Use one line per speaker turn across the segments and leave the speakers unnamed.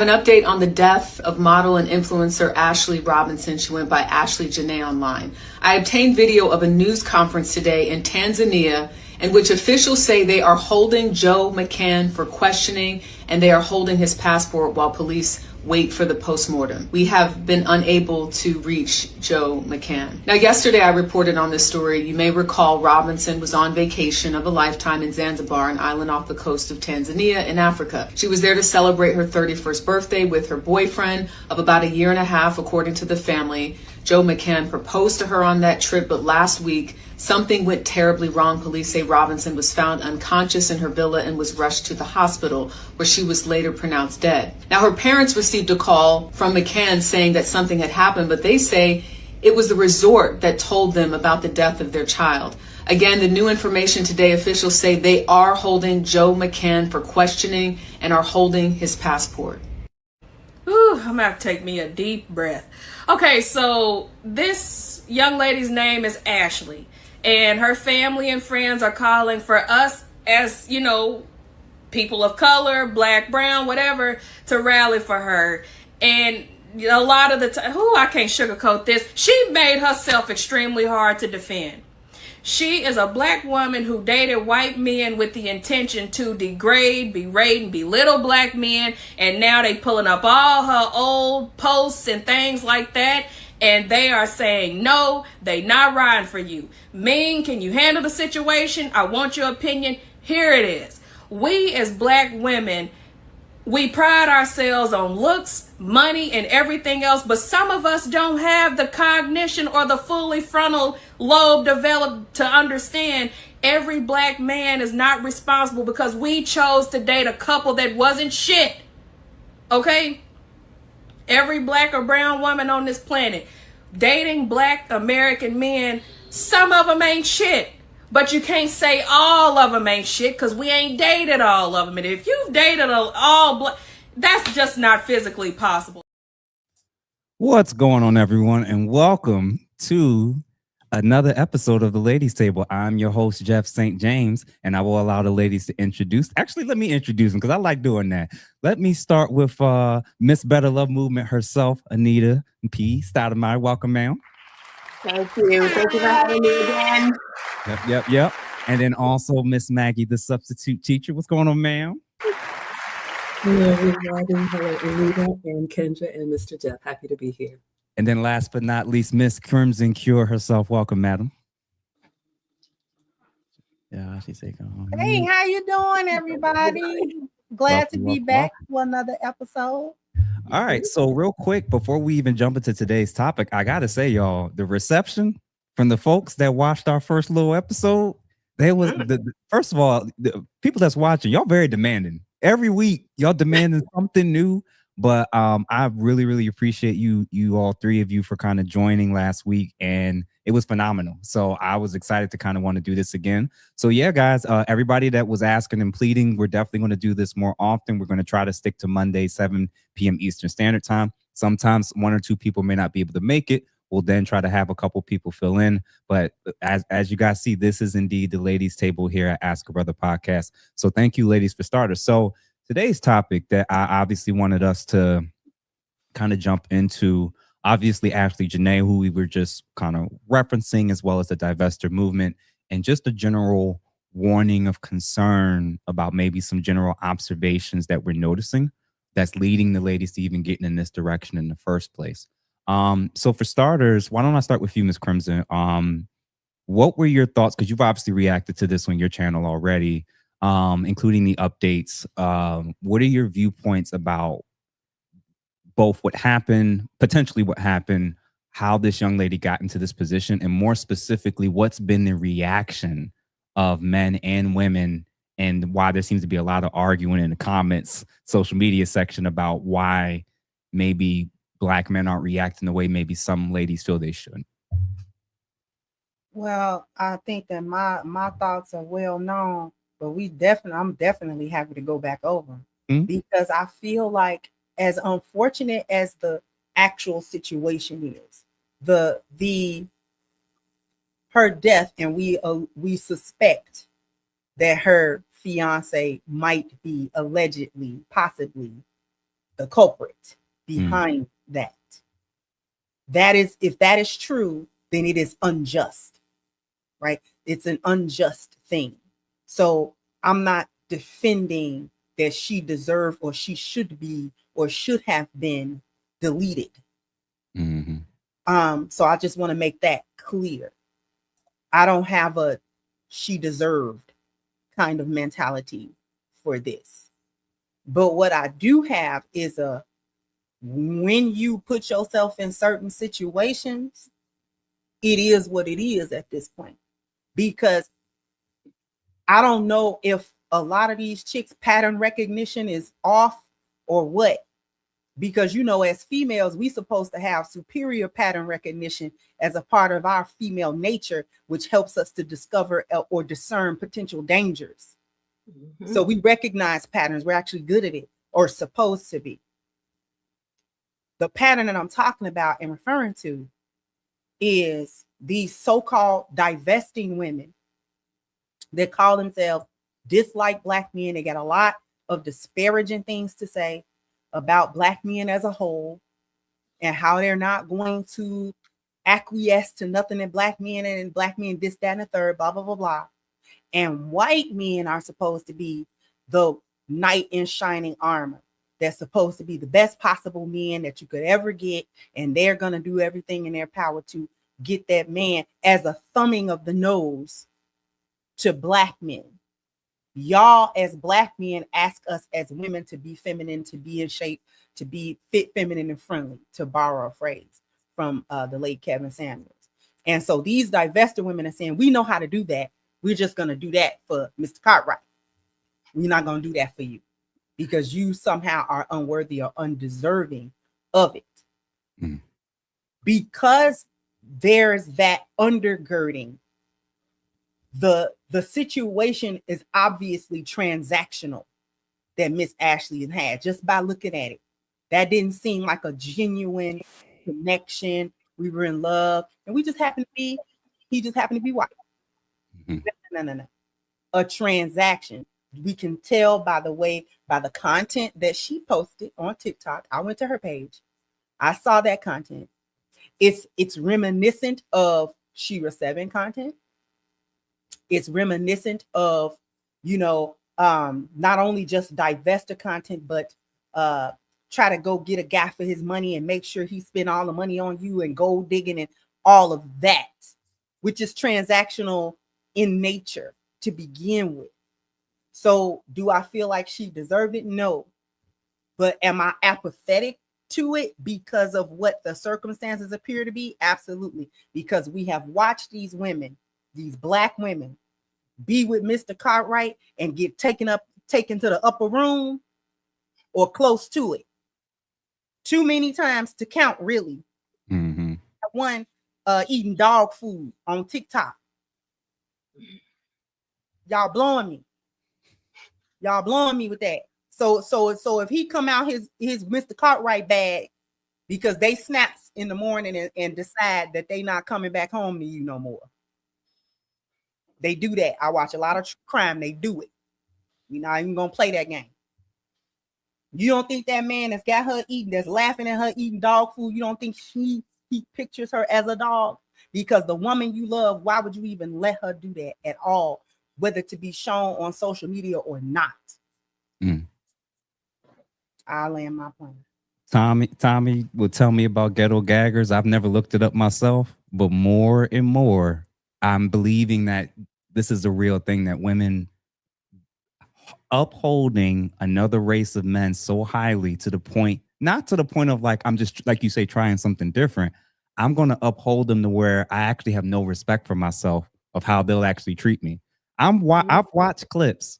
have an update on the death of model and influencer Ashlee Robinson. She went by Ashlee Jenae online. I obtained video of a news conference today in Tanzania in which officials say they are holding Joe McCann for questioning and they are holding his passport while police wait for the postmortem. We have been unable to reach Joe McCann. Now, yesterday I reported on this story. You may recall Robinson was on vacation of a lifetime in Zanzibar, an island off the coast of Tanzania in Africa. She was there to celebrate her 31st birthday with her boyfriend of about a year and a half, according to the family. Joe McCann proposed to her on that trip, but last week, something went terribly wrong. Police say Robinson was found unconscious in her villa and was rushed to the hospital, where she was later pronounced dead. Now, her parents received a call from McCann saying that something had happened, but they say it was the resort that told them about the death of their child. Again, the new information today, officials say they are holding Joe McCann for questioning and are holding his passport.
Ooh, I'm gonna have to take me a deep breath. Okay, so this young lady's name is Ashlee. And her family and friends are calling for us as, you know, people of color, black, brown, whatever, to rally for her. And a lot of the time, I can't sugarcoat this. She made herself extremely hard to defend. She is a black woman who dated white men with the intention to degrade, berate, and belittle black men. And now they pulling up all her old posts and things like that. And they are saying, no, they not riding for you. Ming, can you handle the situation? I want your opinion. Here it is. We as black women, we pride ourselves on looks, money, and everything else. But some of us don't have the cognition or the fully frontal lobe developed to understand every black man is not responsible because we chose to date a couple that wasn't shit. Okay? Every black or brown woman on this planet dating black American men, some of them ain't shit. But you can't say all of them ain't shit because we ain't dated all of them. And if you've dated all black, that's just not physically possible.
What's going on, everyone? And welcome to another episode of the Ladies Table. I'm your host, Jeff St. James, and I will allow the ladies to introduce. Actually, let me introduce them because I like doing that. Let me start with Miss Better Love Movement herself, Anita P. Stoudemire. Welcome, ma'am.
Thank you. Thank you for having me again.
Yep. And then also Miss Maggie, the substitute teacher. What's going on, ma'am?
Hello, everybody. Hello, Anita and Kendra and Mr. Jeff. Happy to be here.
And then last but not least, Miss Crimson Cure herself. Welcome, madam. Yeah, she said,
hey, how you doing, everybody? Glad to be back for another episode.
All right, so real quick, before we even jump into today's topic, I gotta say, y'all, the reception from the folks that watched our first little episode, they was first of all, the people that's watching, y'all very demanding. Every week, y'all demanding something new. But I really appreciate you all three of you for kind of joining last week, and it was phenomenal. So I was excited to kind of want to do this again. So yeah, guys, everybody that was asking and pleading, we're definitely going to do this more often. We're going to try to stick to Monday, 7 p.m. Eastern Standard Time. Sometimes one or two people may not be able to make it. We'll then try to have a couple people fill in. But as you guys see, this is indeed the Ladies Table here at Ask a Brother Podcast. So thank you, ladies, for starters. So today's topic that I obviously wanted us to kind of jump into, obviously Ashlee Jenae, who we were just kind of referencing, as well as the Divestor movement, and just a general warning of concern about maybe some general observations that we're noticing that's leading the ladies to even getting in this direction in the first place. So for starters, why don't I start with you, Ms. Crimson? What were your thoughts? Because you've obviously reacted to this on your channel already, including the updates. What are your viewpoints about both what happened, potentially what happened, how this young lady got into this position, and more specifically, what's been the reaction of men and women, and why there seems to be a lot of arguing in the comments, social media section about why maybe Black men aren't reacting the way maybe some ladies feel they should?
Well, I think that my thoughts are well known, but I'm definitely happy to go back over because I feel like, as unfortunate as the actual situation is, her death, and we suspect that her fiance might be allegedly, possibly the culprit behind that. That is, if that is true, then it is unjust, right? It's an unjust thing. So I'm not defending that she deserved or she should be or should have been deleted. So I just want to make that clear. I don't have a she deserved kind of mentality for this. But what I do have is a when you put yourself in certain situations, it is what it is at this point. Because I don't know if a lot of these chicks' pattern recognition is off or what. Because, you know, as females, we supposed to have superior pattern recognition as a part of our female nature, which helps us to discover or discern potential dangers. So we recognize patterns. We're actually good at it, or supposed to be. The pattern that I'm talking about and referring to is these so-called divesting women that call themselves dislike Black men. They got a lot of disparaging things to say about Black men as a whole and how they're not going to acquiesce to nothing that Black men and Black men this, that, and the third, blah, blah, blah, blah. And white men are supposed to be the knight in shining armor. That's supposed to be the best possible men that you could ever get. And they're going to do everything in their power to get that man as a thumbing of the nose to Black men. Y'all as Black men ask us as women to be feminine, to be in shape, to be fit, feminine, and friendly, to borrow a phrase from the late Kevin Samuels. And so these divestor women are saying, we know how to do that. We're just going to do that for Mr. Cartwright. We're not going to do that for you because you somehow are unworthy or undeserving of it. Because there's that undergirding, the situation is obviously transactional that Miss Ashlee has had just by looking at it. That didn't seem like a genuine connection. We were in love and he just happened to be white. No. A transaction. We can tell by the content that she posted on TikTok. I went to her page. I saw that content. It's reminiscent of Shira 7 content. It's reminiscent of, not only just divestor content, but try to go get a guy for his money and make sure he spent all the money on you and gold digging and all of that, which is transactional in nature to begin with. So do I feel like she deserved it? No. But am I apathetic to it because of what the circumstances appear to be? Absolutely. Because we have watched these women, these Black women, be with Mr. Cartwright and get taken to the upper room or close to it. Too many times to count, really. One eating dog food on TikTok. Y'all blowing me with that. So if he come out his Mr. Cartwright bag because they snaps in the morning and decide that they not coming back home to you no more. They do that. I watch a lot of crime. They do it. We're not even gonna play that game. You don't think that man that's got her eating, that's laughing at her eating dog food, you don't think he pictures her as a dog? Because the woman you love, why would you even let her do that at all, whether to be shown on social media or not? I'll land my plane.
Tommy will tell me about ghetto gaggers. I've never looked it up myself, but more and more, I'm believing that this is a real thing, that women upholding another race of men so highly to the point, not to the point of like, I'm just, like you say, trying something different. I'm going to uphold them to where I actually have no respect for myself of how they'll actually treat me. I've watched clips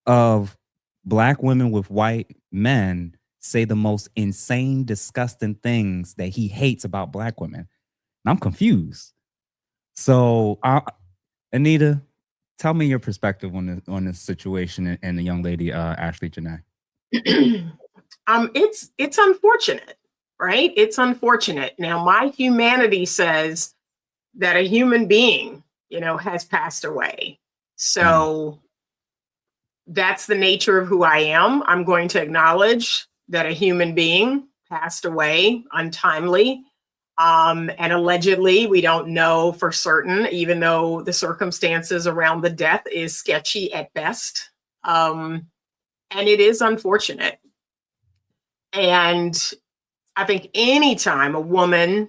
of Black women with white men say the most insane, disgusting things that he hates about Black women. And I'm confused. So, Anita, tell me your perspective on this situation and the young lady, Ashlee Jenae.
It's unfortunate, right? It's unfortunate. Now, my humanity says that a human being, has passed away. So that's the nature of who I am. I'm going to acknowledge that a human being passed away untimely. And allegedly, we don't know for certain, even though the circumstances around the death is sketchy at best. And it is unfortunate. And I think anytime a woman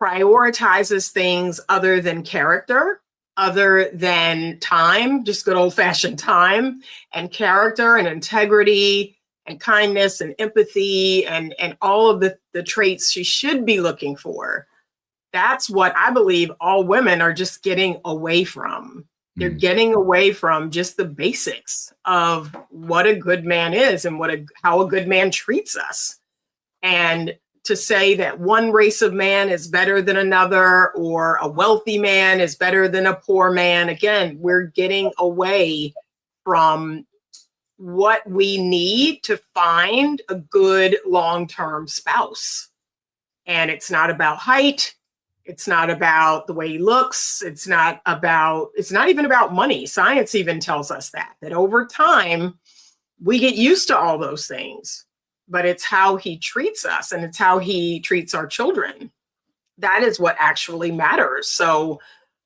prioritizes things other than character, other than time, just good old fashioned time and character and integrity and kindness and empathy and all of the traits she should be looking for, that's what I believe all women are just getting away from. They're getting away from just the basics of what a good man is and how a good man treats us. And to say that one race of man is better than another, or a wealthy man is better than a poor man, again, we're getting away from what we need to find a good long-term spouse. And it's not about height. It's not about the way he looks. It's not even about money. Science even tells us that over time, we get used to all those things, but it's how he treats us and it's how he treats our children. That is what actually matters. So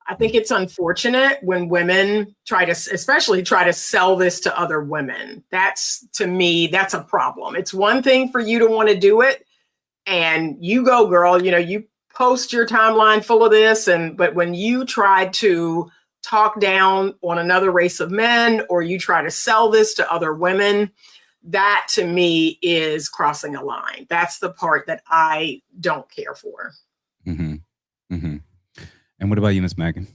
I think it's unfortunate when women especially try to sell this to other women. To me, that's a problem. It's one thing for you to want to do it and you go, girl, you post your timeline full of this. But when you try to talk down on another race of men, or you try to sell this to other women, that to me is crossing a line. That's the part that I don't care for.
Mm-hmm. Mm-hmm. And what about you, Ms. Megan?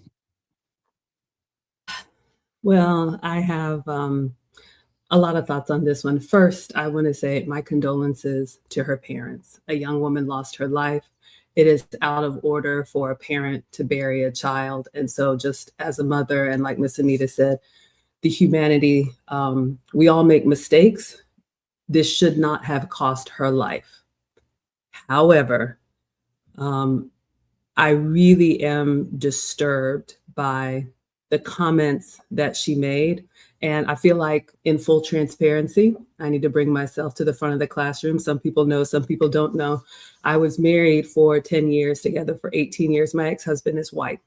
Well, I have a lot of thoughts on this one. First, I want to say my condolences to her parents. A young woman lost her life. It is out of order for a parent to bury a child. And so just as a mother, and like Miss Anita said, the humanity, we all make mistakes. This should not have cost her life. However, I really am disturbed by the comments that she made. And I feel like, in full transparency, I need to bring myself to the front of the classroom. Some people know, some people don't know. I was married for 10 years, together for 18 years. My ex-husband is white,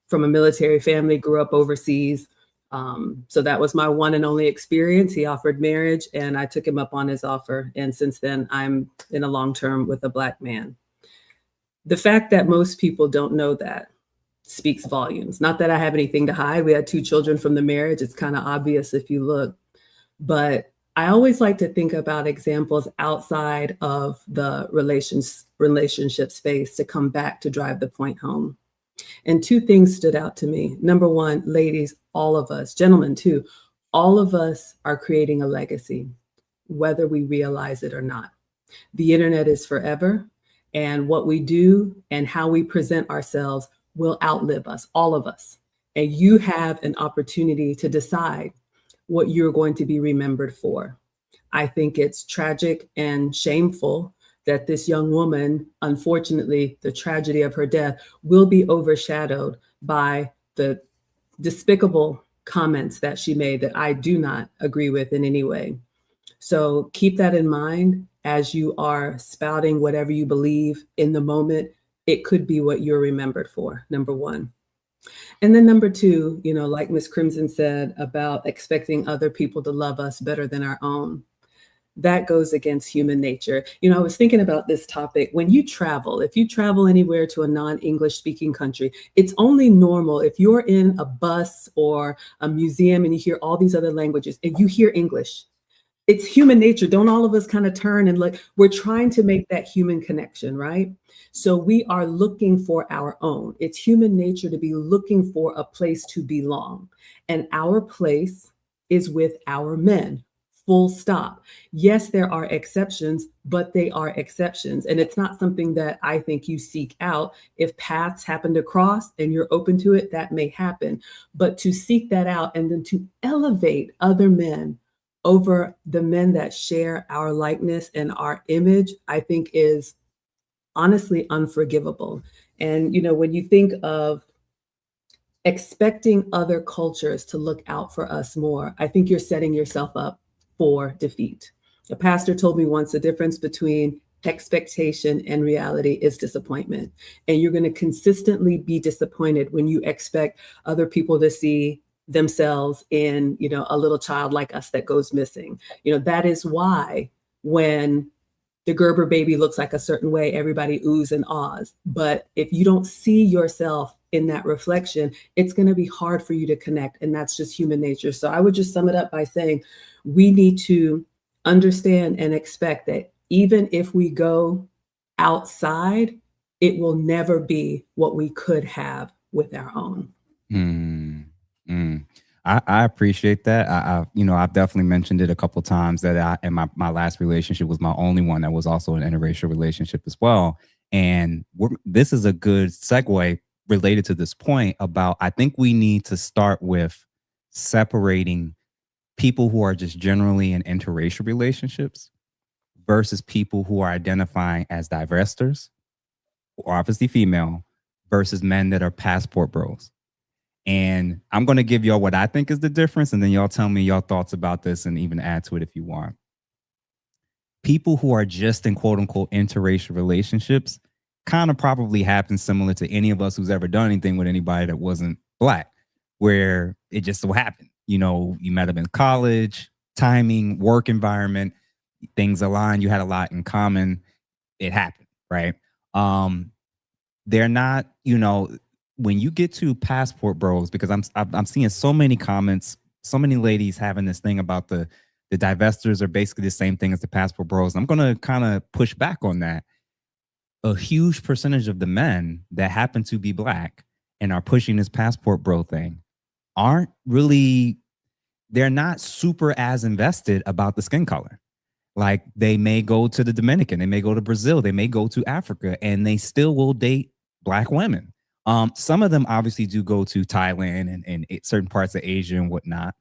from a military family, grew up overseas. So that was my one and only experience. He offered marriage and I took him up on his offer. And since then, I'm in a long-term with a Black man. The fact that most people don't know that speaks volumes. Not that I have anything to hide. We had 2 children from the marriage. It's kind of obvious if you look. But I always like to think about examples outside of the relationship space to come back to drive the point home. And 2 things stood out to me. Number one, ladies, all of us, gentlemen too, all of us are creating a legacy, whether we realize it or not. The internet is forever, and what we do and how we present ourselves will outlive us, all of us. And you have an opportunity to decide what you're going to be remembered for. I think it's tragic and shameful that this young woman, unfortunately, the tragedy of her death will be overshadowed by the despicable comments that she made that I do not agree with in any way. So keep that in mind as you are spouting whatever you believe in the moment. It could be what you're remembered for, number one. And then number two, like Miss Crimson said about expecting other people to love us better than our own. That goes against human nature. I was thinking about this topic. When you travel, if you travel anywhere to a non-English speaking country, it's only normal if you're in a bus or a museum and you hear all these other languages and you hear English. It's human nature. Don't all of us kind of turn and look? We're trying to make that human connection, right? So we are looking for our own. It's human nature to be looking for a place to belong. And our place is with our men. Full stop. Yes, there are exceptions, but they are exceptions. And it's not something that I think you seek out. If paths happen to cross and you're open to it, that may happen. But to seek that out and then to elevate other men over the men that share our likeness and our image, I think is honestly unforgivable. And, when you think of expecting other cultures to look out for us more, I think you're setting yourself up for defeat. A pastor told me once the difference between expectation and reality is disappointment. And you're going to consistently be disappointed when you expect other people to see themselves in, a little child like us that goes missing. That is why when the Gerber baby looks like a certain way, everybody oohs and ahs. But if you don't see yourself in that reflection, it's going to be hard for you to connect. And that's just human nature. So I would just sum it up by saying we need to understand and expect that even if we go outside, it will never be what we could have with our own.
I appreciate that. I've definitely mentioned it a couple of times that my last relationship was my only one that was also an interracial relationship as well. And this is a good segue related to this point about, I think we need to start with separating people who are just generally in interracial relationships versus people who are identifying as divestors, or obviously female, versus men that are passport bros. And I'm going to give y'all what I think is the difference, and then y'all tell me your thoughts about this and even add to it if you want. People who are just in quote unquote interracial relationships kind of probably happen similar to any of us who's ever done anything with anybody that wasn't Black, where it just so happened. You met them in college, timing, work environment, things aligned, you had a lot in common. It happened, right? They're not, when you get to passport bros, because I'm seeing so many comments, so many ladies having this thing about the divestors are basically the same thing as the passport bros. I'm going to kind of push back on that. A huge percentage of the men that happen to be Black and are pushing this passport bro thing they're not super as invested about the skin color. Like, they may go to the Dominican, they may go to Brazil, they may go to Africa, and they still will date Black women. Some of them obviously do go to Thailand and certain parts of Asia and whatnot.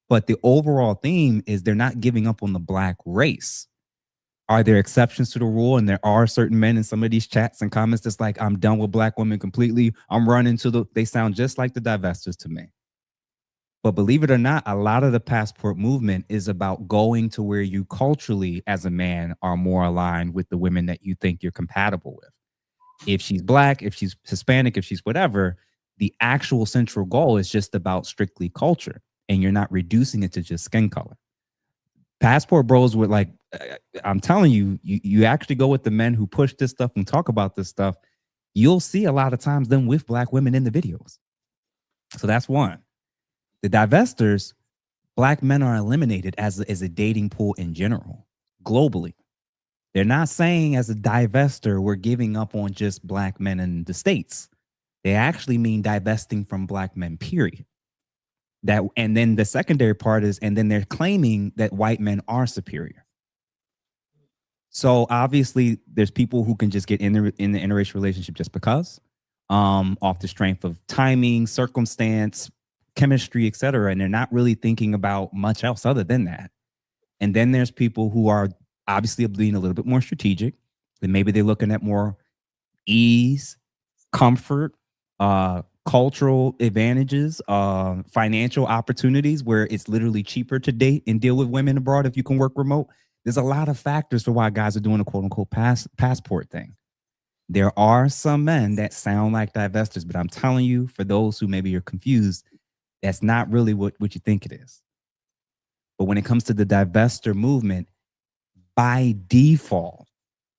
But the overall theme is they're not giving up on the Black race. Are there exceptions to the rule? And there are certain men in some of these chats and comments that's like, I'm done with Black women completely. I'm running to they sound just like the divestors to me. But believe it or not, a lot of the passport movement is about going to where you culturally as a man are more aligned with the women that you think you're compatible with. If she's Black, if she's Hispanic, if she's whatever, the actual central goal is just about strictly culture, and you're not reducing it to just skin color. Passport bros would I'm telling you, you actually go with the men who push this stuff and talk about this stuff, you'll see a lot of times them with Black women in the videos. So that's one. The divestors, Black men are eliminated as a dating pool in general, globally. They're not saying as a divestor, we're giving up on just Black men in the States. They actually mean divesting from Black men, period. And then the secondary part is, and then they're claiming that white men are superior. So obviously there's people who can just get in the interracial relationship just because, off the strength of timing, circumstance, chemistry, etc., and they're not really thinking about much else other than that. And then there's people who are obviously being a little bit more strategic, and maybe they're looking at more ease, comfort, cultural advantages, financial opportunities, where it's literally cheaper to date and deal with women abroad if you can work remote. There's a lot of factors for why guys are doing a quote unquote passport thing. There are some men that sound like divestors, but I'm telling you, for those who maybe are confused, that's not really what you think it is. But when it comes to the divestor movement, by default,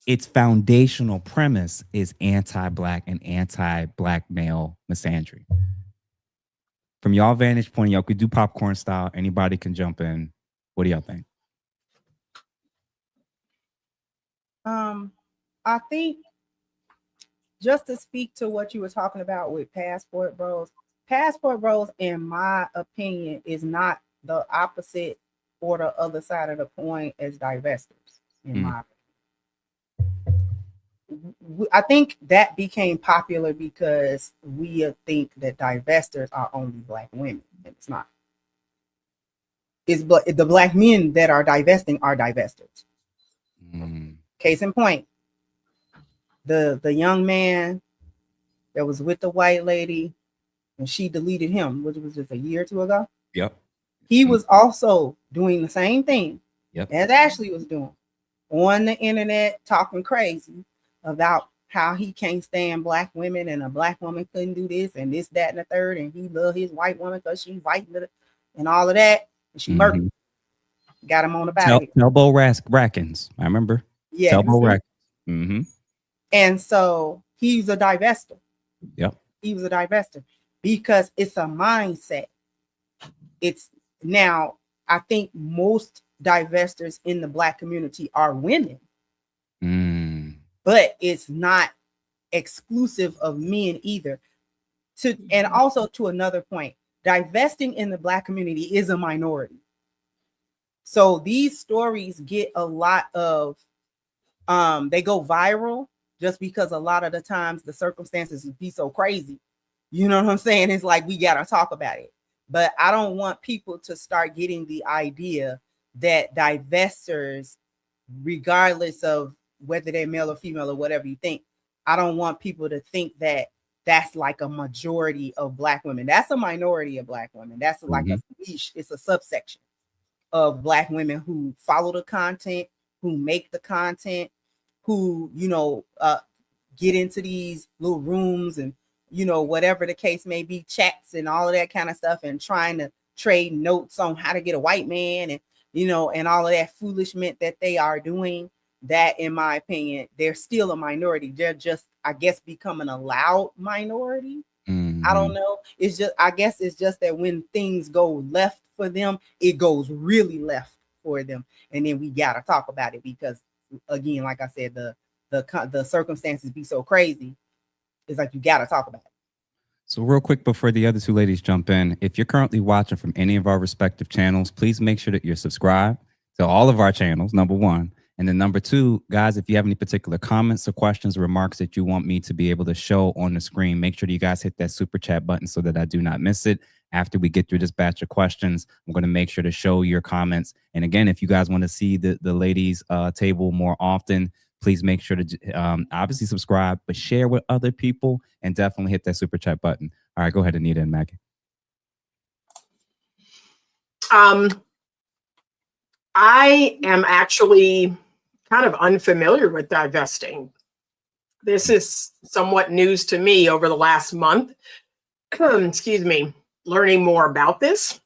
its foundational premise is anti-Black and anti-Black male misandry. From y'all vantage point, y'all could do popcorn style. Anybody can jump in. What do y'all think?
I think, just to speak to what you were talking about with passport bros, in my opinion, is not the opposite or the other side of the coin as divestors. In my opinion, I think that became popular because we think that divestors are only Black women, and it's not. The Black men that are divesting are divestors. Case in point, the young man that was with the white lady and she deleted him, which was just a year or two ago.
Yep.
He was also doing the same thing,
Yep.
as Ashlee was doing on the internet, talking crazy about how he can't stand black women and a black woman couldn't do this and this, that, and the third, and he loved his white woman because she's white and all of that. And she murdered. Got him on the back.
Elbow rackings. I remember.
Yeah.
Elbow rackings.
And so he's a divester.
Yep.
He was a divester because it's a mindset. It's now, I think most divestors in the black community are women. But it's not exclusive of men either. And also to another point, divesting in the black community is a minority. So these stories get a lot of, they go viral just because a lot of the times the circumstances be so crazy. You know what I'm saying? It's like, we got to talk about it. But I don't want people to start getting the idea that divestors, regardless of whether they're male or female or whatever you think, I don't want people to think that that's like a majority of black women. That's a minority of black women. That's like a niche. It's a subsection of black women who follow the content, who make the content, who, get into these little rooms and, whatever the case may be, chats and all of that kind of stuff, and trying to trade notes on how to get a white man and, and all of that foolishness that they are doing. That, in my opinion, they're still a minority. They're just, I guess, becoming a loud minority. I don't know. It's just, I guess it's just that when things go left for them, it goes really left for them. And then we got to talk about it because, again, like I said, the circumstances be so crazy. It's like, you got to talk about it.
So real quick before the other two ladies jump in, if you're currently watching from any of our respective channels, please make sure that you're subscribed to all of our channels, number one. And then number two, guys, if you have any particular comments or questions or remarks that you want me to be able to show on the screen, make sure that you guys hit that super chat button so that I do not miss it. After we get through this batch of questions, I'm going to make sure to show your comments. And again, if you guys want to see the ladies' table more often, please make sure to obviously subscribe, but share with other people and definitely hit that super chat button. All right, go ahead, Anita and Maggie.
I am actually kind of unfamiliar with divesting. This is somewhat news to me over the last month. Excuse me, learning more about this.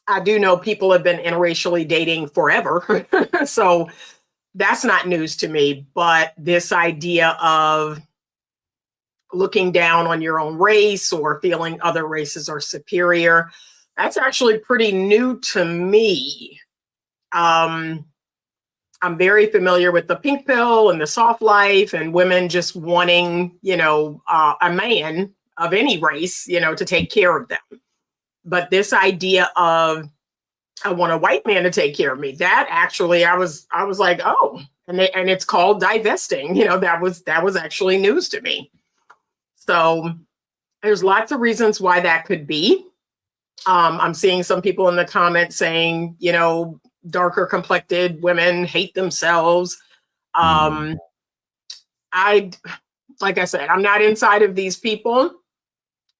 I do know people have been interracially dating forever, so that's not news to me. But this idea of looking down on your own race or feeling other races are superior, that's actually pretty new to me. I'm very familiar with the pink pill and the soft life and women just wanting, a man of any race, to take care of them. But this idea of, I want a white man to take care of me, that actually, I was like, oh, and it's called divesting. That was actually news to me. So there's lots of reasons why that could be. I'm seeing some people in the comments saying, darker complected women hate themselves. Like I said, I'm not inside of these people,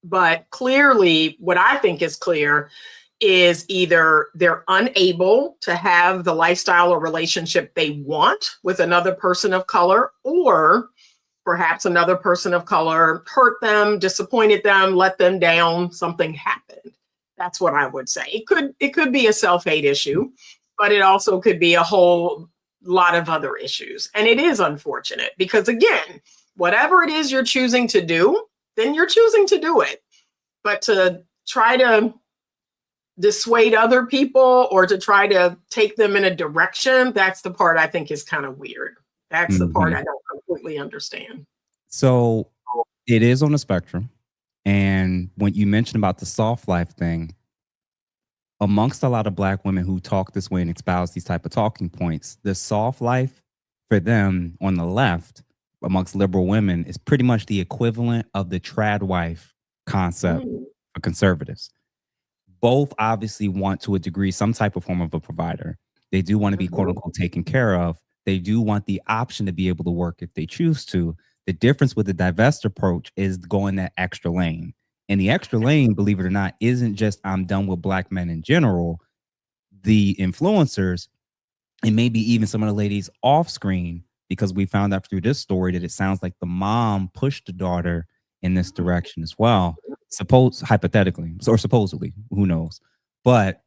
but clearly what I think is clear is either they're unable to have the lifestyle or relationship they want with another person of color, or perhaps another person of color hurt them, disappointed them, let them down, something happened. That's what I would say. It could be a self-hate issue, but it also could be a whole lot of other issues. And it is unfortunate because, again, whatever it is you're choosing to do, then you're choosing to do it. But to try to dissuade other people or to try to take them in a direction, that's the part I think is kind of weird. That's the part I don't completely understand.
So it is on the spectrum. And when you mentioned about the soft life thing, amongst a lot of Black women who talk this way and espouse these type of talking points, the soft life for them on the left, amongst liberal women, is pretty much the equivalent of the trad wife concept for conservatives. Both obviously want, to a degree, some type of form of a provider. They do want to be quote unquote taken care of. They do want the option to be able to work if they choose to. The difference with the divest approach is going that extra lane. And the extra lane, believe it or not, isn't just I'm done with Black men in general. The influencers and maybe even some of the ladies off screen, because we found out through this story that it sounds like the mom pushed the daughter in this direction as well. Hypothetically, or supposedly, who knows? But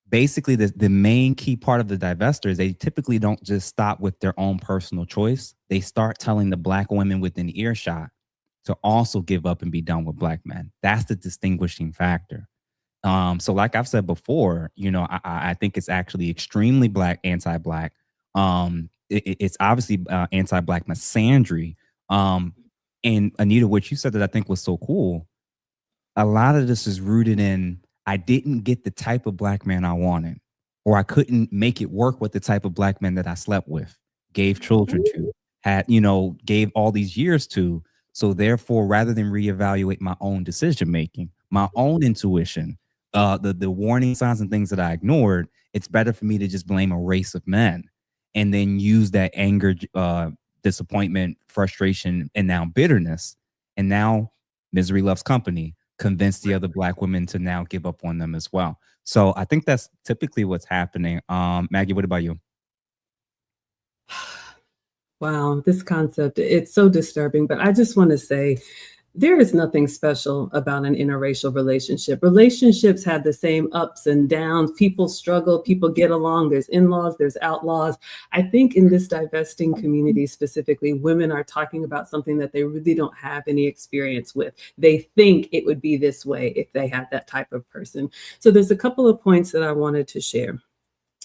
basically, the main key part of the divestors, they typically don't just stop with their own personal choice. They start telling the Black women within earshot to also give up and be done with Black men. That's the distinguishing factor. So like I've said before, you know, I think it's actually extremely anti-Black. It's obviously anti-Black misandry. And Anita, what you said that I think was so cool, a lot of this is rooted in, I didn't get the type of Black man I wanted, or I couldn't make it work with the type of Black men that I slept with, gave children to, gave all these years to. So therefore, rather than reevaluate my own decision making, my own intuition, the warning signs and things that I ignored, it's better for me to just blame a race of men and then use that anger, disappointment, frustration, and now bitterness. And now misery loves company, convince the other Black women to now give up on them as well. So I think that's typically what's happening. Maggie, what about you?
Wow, this concept, it's so disturbing, but I just want to say there is nothing special about an interracial relationship. Relationships have the same ups and downs. People struggle, people get along. There's in-laws, there's outlaws. I think in this divesting community specifically, women are talking about something that they really don't have any experience with. They think it would be this way if they had that type of person. So there's a couple of points that I wanted to share.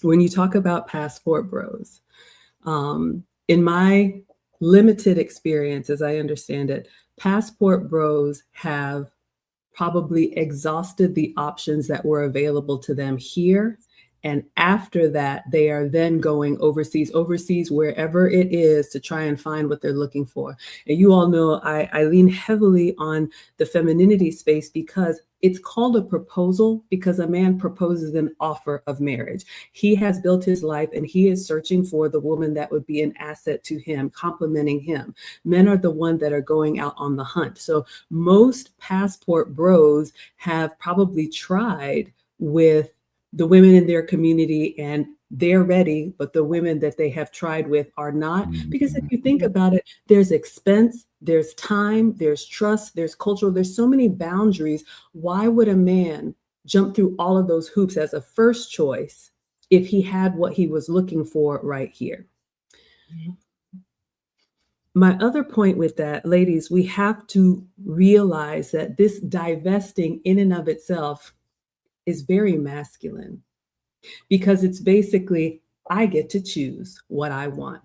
When you talk about passport bros, in my limited experience, as I understand it, passport bros have probably exhausted the options that were available to them here. And after that, they are then going overseas, wherever it is, to try and find what they're looking for. And you all know I lean heavily on the femininity space because it's called a proposal, because a man proposes an offer of marriage. He has built his life and he is searching for the woman that would be an asset to him, complementing him. Men are the ones that are going out on the hunt. So most passport bros have probably tried with the women in their community and they're ready, but the women that they have tried with are not. Because if you think about it, there's expense, there's time, there's trust, there's cultural, there's so many boundaries. Why would a man jump through all of those hoops as a first choice if he had what he was looking for right here? My other point with that, ladies, we have to realize that this divesting in and of itself is very masculine, because it's basically, I get to choose what I want.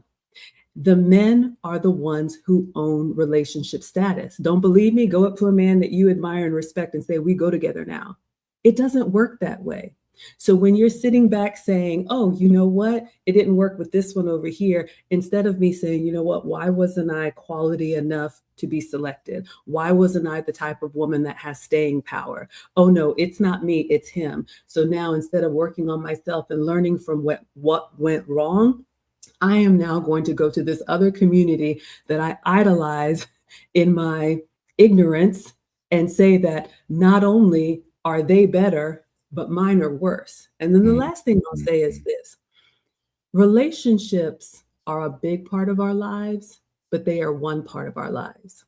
The men are the ones who own relationship status. Don't believe me? Go up to a man that you admire and respect and say, we go together now. It doesn't work that way. So when you're sitting back saying, oh, you know what? It didn't work with this one over here. Instead of me saying, you know what? Why wasn't I quality enough to be selected? Why wasn't I the type of woman that has staying power? Oh no, it's not me, it's him. So now instead of working on myself and learning from what went wrong, I am now going to go to this other community that I idolize in my ignorance and say that not only are they better, but mine are worse. And then the last thing I'll say is this: relationships are a big part of our lives, but they are one part of our lives.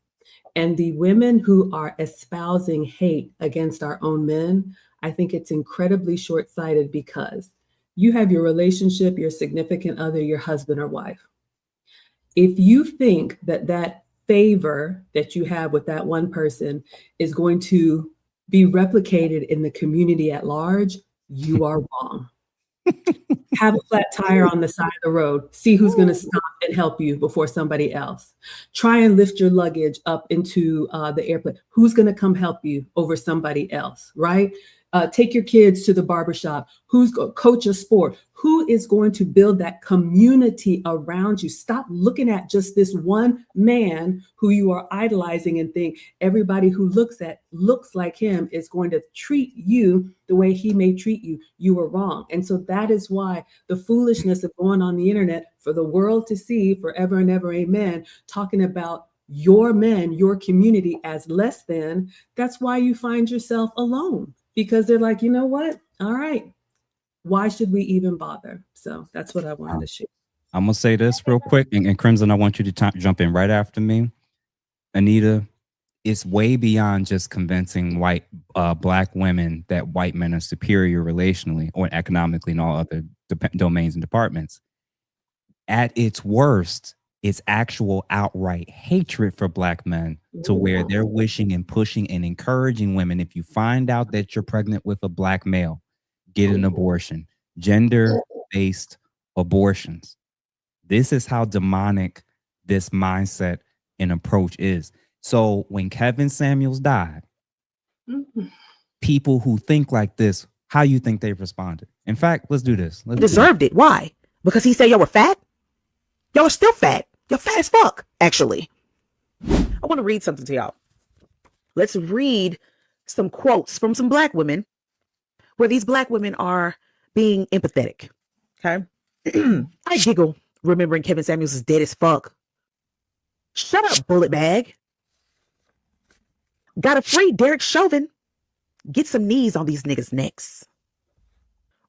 And the women who are espousing hate against our own men, I think it's incredibly short-sighted, because you have your relationship, your significant other, your husband or wife. If you think that that favor that you have with that one person is going to be replicated in the community at large, you are wrong. Have a flat tire on the side of the road. See who's going to stop and help you before somebody else. Try and lift your luggage up into the airplane. Who's going to come help you over somebody else, right? Take your kids to the barbershop. Who's going to coach a sport? Who is going to build that community around you? Stop looking at just this one man who you are idolizing and think everybody who looks like him is going to treat you the way he may treat you. You are wrong. And so that is why the foolishness of going on the internet for the world to see forever and ever, amen, talking about your men, your community as less than, that's why you find yourself alone. Because they're like, you know what? All right, why should we even bother? So that's what I wanted to share.
I'm gonna say this real quick, and Crimson, I want you to jump in right after me. Anita, it's way beyond just convincing black women that white men are superior relationally or economically in all other domains and departments. At its worst, it's actual outright hatred for black men, to where they're wishing and pushing and encouraging women. If you find out that you're pregnant with a black male, get an abortion. Gender-based abortions. This is how demonic this mindset and approach is. So when Kevin Samuels died, people who think like this, how you think they responded? In fact, let's do this.
Deserved it. Why? Because he said y'all were fat? Y'all are still fat. You're fat as fuck, actually. I want to read something to y'all. Let's read some quotes from some black women where these black women are being empathetic. Okay. I giggle remembering Kevin Samuels is dead as fuck. Shut up, bullet bag. Gotta free Derek Chauvin. Get some knees on these niggas' necks.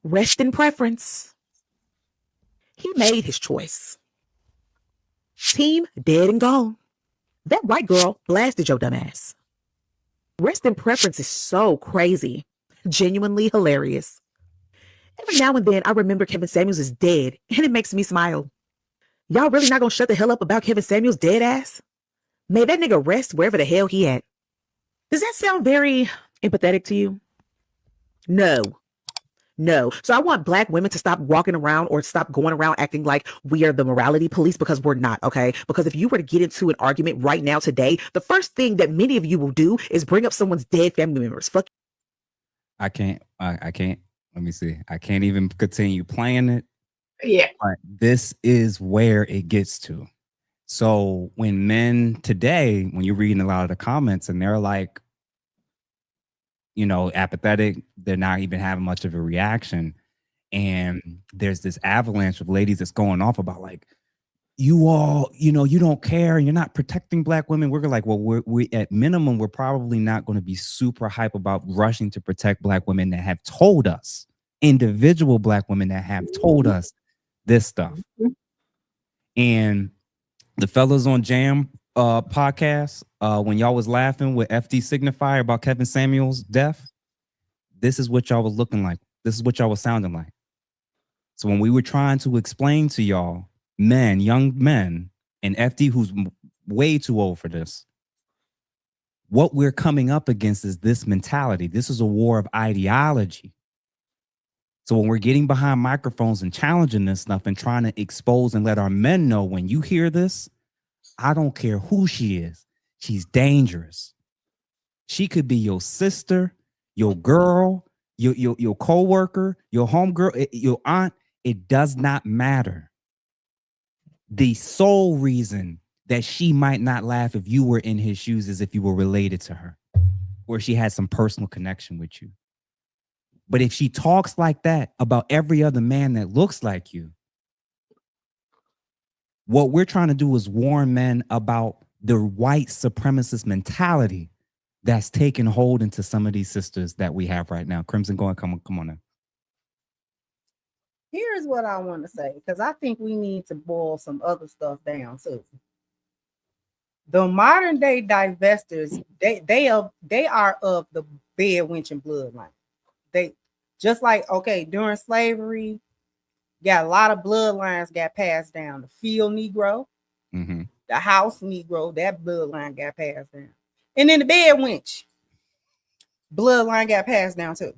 Rest in preference. He made his choice. Team dead and gone. That white girl blasted your dumb ass. Rest in preference is so crazy. Genuinely hilarious. Every now and then I remember Kevin Samuels is dead and it makes me smile. Y'all really not gonna shut the hell up about Kevin Samuels' dead ass? May that nigga rest wherever the hell he at. Does that sound very empathetic to you? No. So I want black women to stop walking around or stop going around acting like we are the morality police, because we're not, okay? Because if you were to get into an argument right now today, the first thing that many of you will do is bring up someone's dead family members. Fuck.
I can't. Let me see. I can't even continue playing it.
Yeah.
But this is where it gets to. So when men today, when you're reading a lot of the comments and they're like, apathetic, they're not even having much of a reaction. And there's this avalanche of ladies that's going off about like, you all, you don't care. You're not protecting black women. We're like, well, we at minimum, we're probably not going to be super hype about rushing to protect black women that have told us, individual black women that have told us this stuff. And the fellas on Jam podcast, when y'all was laughing with FD Signifier about Kevin Samuels' death, this is what y'all was looking like. This is what y'all was sounding like. So when we were trying to explain to y'all, men, young men, and FD, who's way too old for this, what we're coming up against is this mentality. This is a war of ideology. So when we're getting behind microphones and challenging this stuff and trying to expose and let our men know, when you hear this, I don't care who she is, she's dangerous. She could be your sister, your girl, your co-worker, your homegirl, your aunt. It does not matter. The sole reason that she might not laugh if you were in his shoes is if you were related to her or she had some personal connection with you. But if she talks like that about every other man that looks like you, what we're trying to do is warn men about the white supremacist mentality that's taking hold into some of these sisters that we have right now. Crimson, go on, come on now.
Here's what I want to say, because I think we need to boil some other stuff down too. The modern day divestors, they are of the bed wenching bloodline. They just like, okay, during slavery, got a lot of bloodlines got passed down. The field Negro, the house Negro, that bloodline got passed down. And then the bed wench bloodline got passed down too.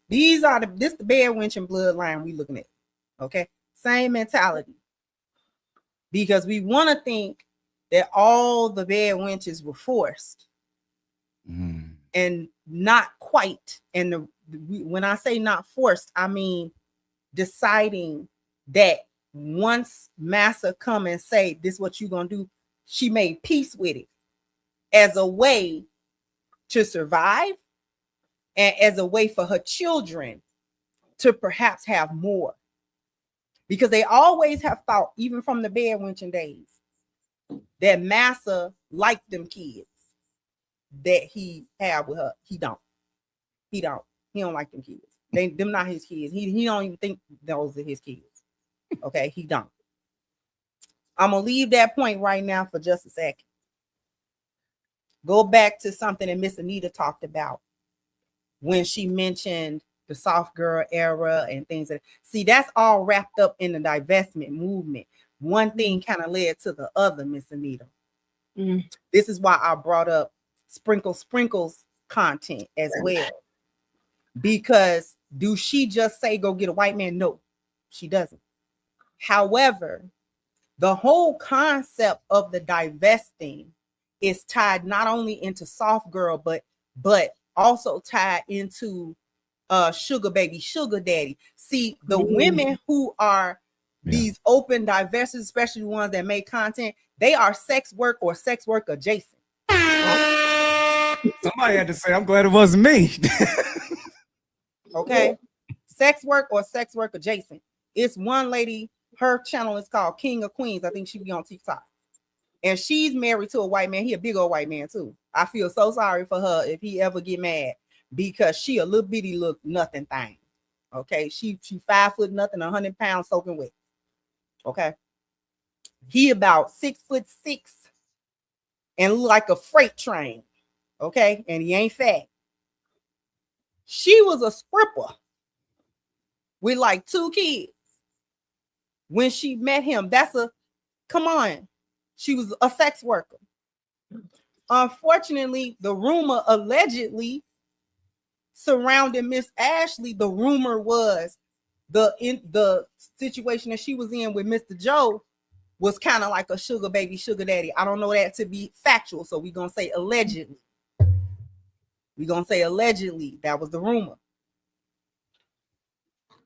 This the bed wenching bloodline we looking at. Okay. Same mentality. Because we want to think that all the bed wenches were forced. And not quite. And when I say not forced, I mean deciding that once Massa come and say this is what you're gonna do, she made peace with it as a way to survive and as a way for her children to perhaps have more. Because they always have thought, even from the bed wenching days, that Massa liked them kids that he had with her. He don't like them kids. Them not his kids. He don't even think those are his kids. Okay, he don't. I'm gonna leave that point right now for just a second. Go back to something that Miss Anita talked about when she mentioned the soft girl era and things like that. See, that's all wrapped up in the divestment movement. One thing kind of led to the other, Miss Anita. This is why I brought up Sprinkles content as well. Because do she just say go get a white man? No, she doesn't. However, the whole concept of the divesting is tied not only into soft girl, but also tied into sugar baby, sugar daddy. See, the women who are these open divestors, especially the ones that make content, they are sex work or sex work adjacent.
Somebody had to say, I'm glad it wasn't me.
Okay. Sex work or sex work adjacent. It's one lady, her channel is called King of Queens. I think she be on TikTok. And she's married to a white man. He a big old white man too. I feel so sorry for her if he ever get mad, because she a little bitty look nothing thing. Okay. She 5 foot nothing, 100 pounds soaking wet. Okay. He about 6'6" and look like a freight train. Okay. And he ain't fat. She was a stripper with like 2 kids when she met him. Come on. She was a sex worker. Unfortunately, the rumor allegedly surrounding Miss Ashlee, the rumor was the situation that she was in with Mr. Joe was kind of like a sugar baby, sugar daddy. I don't know that to be factual, so we're going to say allegedly. We're going to say allegedly. That was the rumor.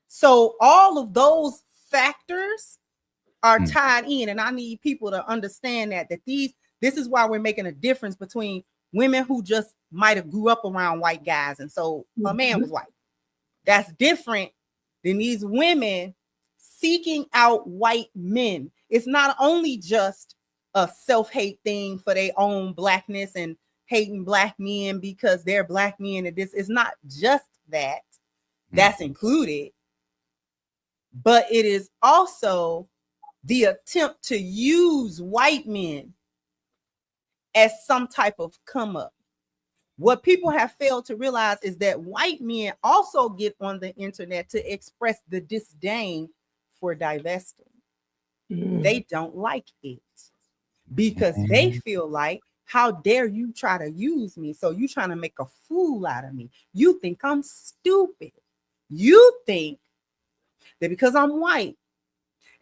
So all of those factors are tied in, and I need people to understand that this is why we're making a difference between women who just might have grew up around white guys, and so a man was white. That's different than these women seeking out white men. It's not only just a self-hate thing for their own blackness and hating black men because they're black men, and this is not just that. That's included, but it is also the attempt to use white men as some type of come up. What people have failed to realize is that white men also get on the internet to express the disdain for divesting. They don't like it because they feel like, how dare you try to use me? So you trying to make a fool out of me. You think I'm stupid. You think that because I'm white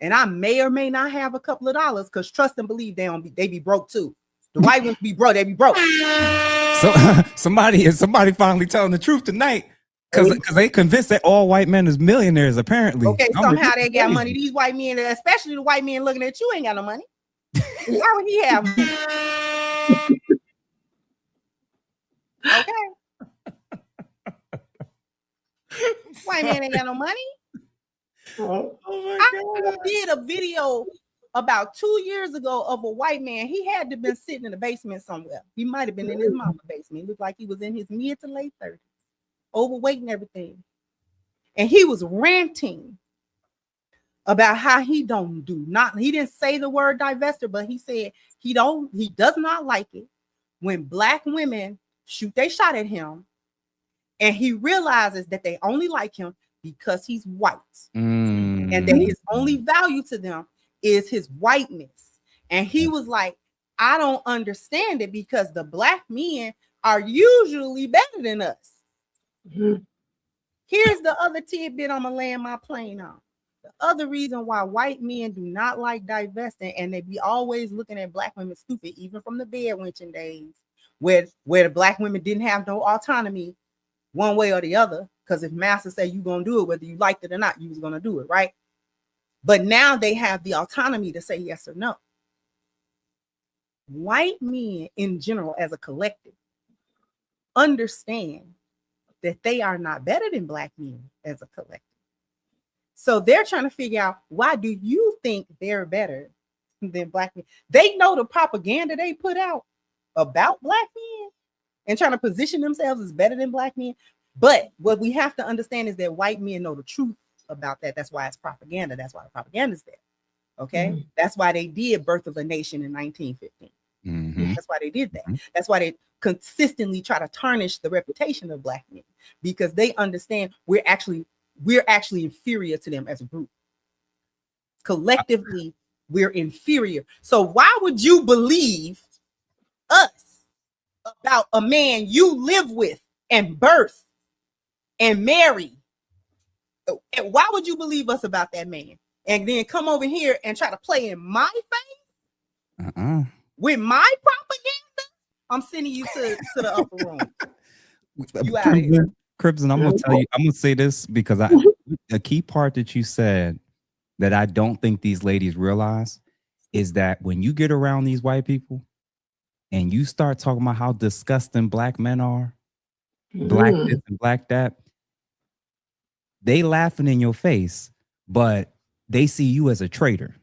and I may or may not have a couple of dollars, because trust and believe they be broke too. The white ones be broke, they be broke.
So somebody finally telling the truth tonight, because they convinced that all white men is millionaires apparently.
Okay, somehow they got money. These white men, especially the white men looking at you, ain't got no money. Why would he have money? Okay. White man ain't got no money. I did a video about 2 years ago of a white man. He had to been sitting in the basement somewhere. He might have been in his mama's basement. It looked like he was in his mid to late 30s, overweight and everything. And he was ranting about how he didn't say the word divestor, but he said he does not like it when black women shoot they shot at him, and he realizes that they only like him because he's white, and that his only value to them is his whiteness. And he was like, I don't understand it, because the black men are usually better than us. Here's the other tidbit I'm gonna land my plane on. The other reason why white men do not like divesting, and they be always looking at black women stupid, even from the bed wenching days, where the black women didn't have no autonomy one way or the other, because if master say you gonna do it, whether you liked it or not, you was gonna do it, right? But now they have the autonomy to say yes or no. White men in general, as a collective, understand that they are not better than black men as a collective. So they're trying to figure out, why do you think they're better than black men? They know the propaganda they put out about black men and trying to position themselves as better than black men. But what we have to understand is that white men know the truth about that. That's why it's propaganda. That's why the propaganda is there. Okay. That's why they did Birth of a Nation in 1915. That's why they did that. That's why they consistently try to tarnish the reputation of Black men, because they understand we're actually inferior to them as a group. Collectively, we're inferior. So why would you believe us about a man you live with and birth and marry? And why would you believe us about that man? And then come over here and try to play in my face with my propaganda? I'm sending you to the upper room. You out of here.
Crimson, I'm gonna tell you, I'm gonna say this because a key part that you said that I don't think these ladies realize is that when you get around these white people and you start talking about how disgusting Black men are, Black this and Black that, they laughing in your face, but they see you as a traitor.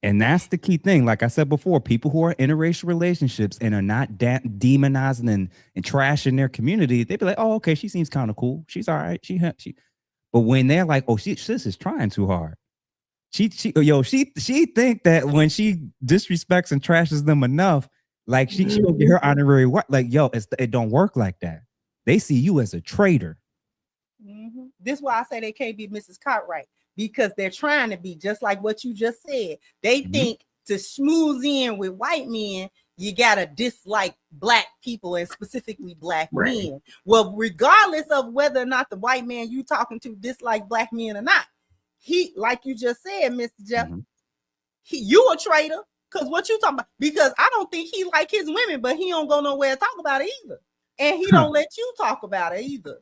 And that's the key thing. Like I said before, people who are in interracial relationships and are not demonizing and trashing their community, they be like, oh, okay, she seems kind of cool. She's all right. She. But when they're like, oh, this is trying too hard. She think that when she disrespects and trashes them enough, like she will get her honorary what? Like, yo, it don't work like that. They see you as a traitor.
This is why I say they can't be Mrs. Cartwright, because they're trying to be just like what you just said. They think to schmooze in with white men, you gotta dislike Black people and specifically Black men. Well, regardless of whether or not the white man you talking to dislike Black men or not, he, like you just said, Mr. Jeff, you a traitor. Because what you talking about? Because I don't think he like his women, but he don't go nowhere to talk about it either. And he don't let you talk about it either.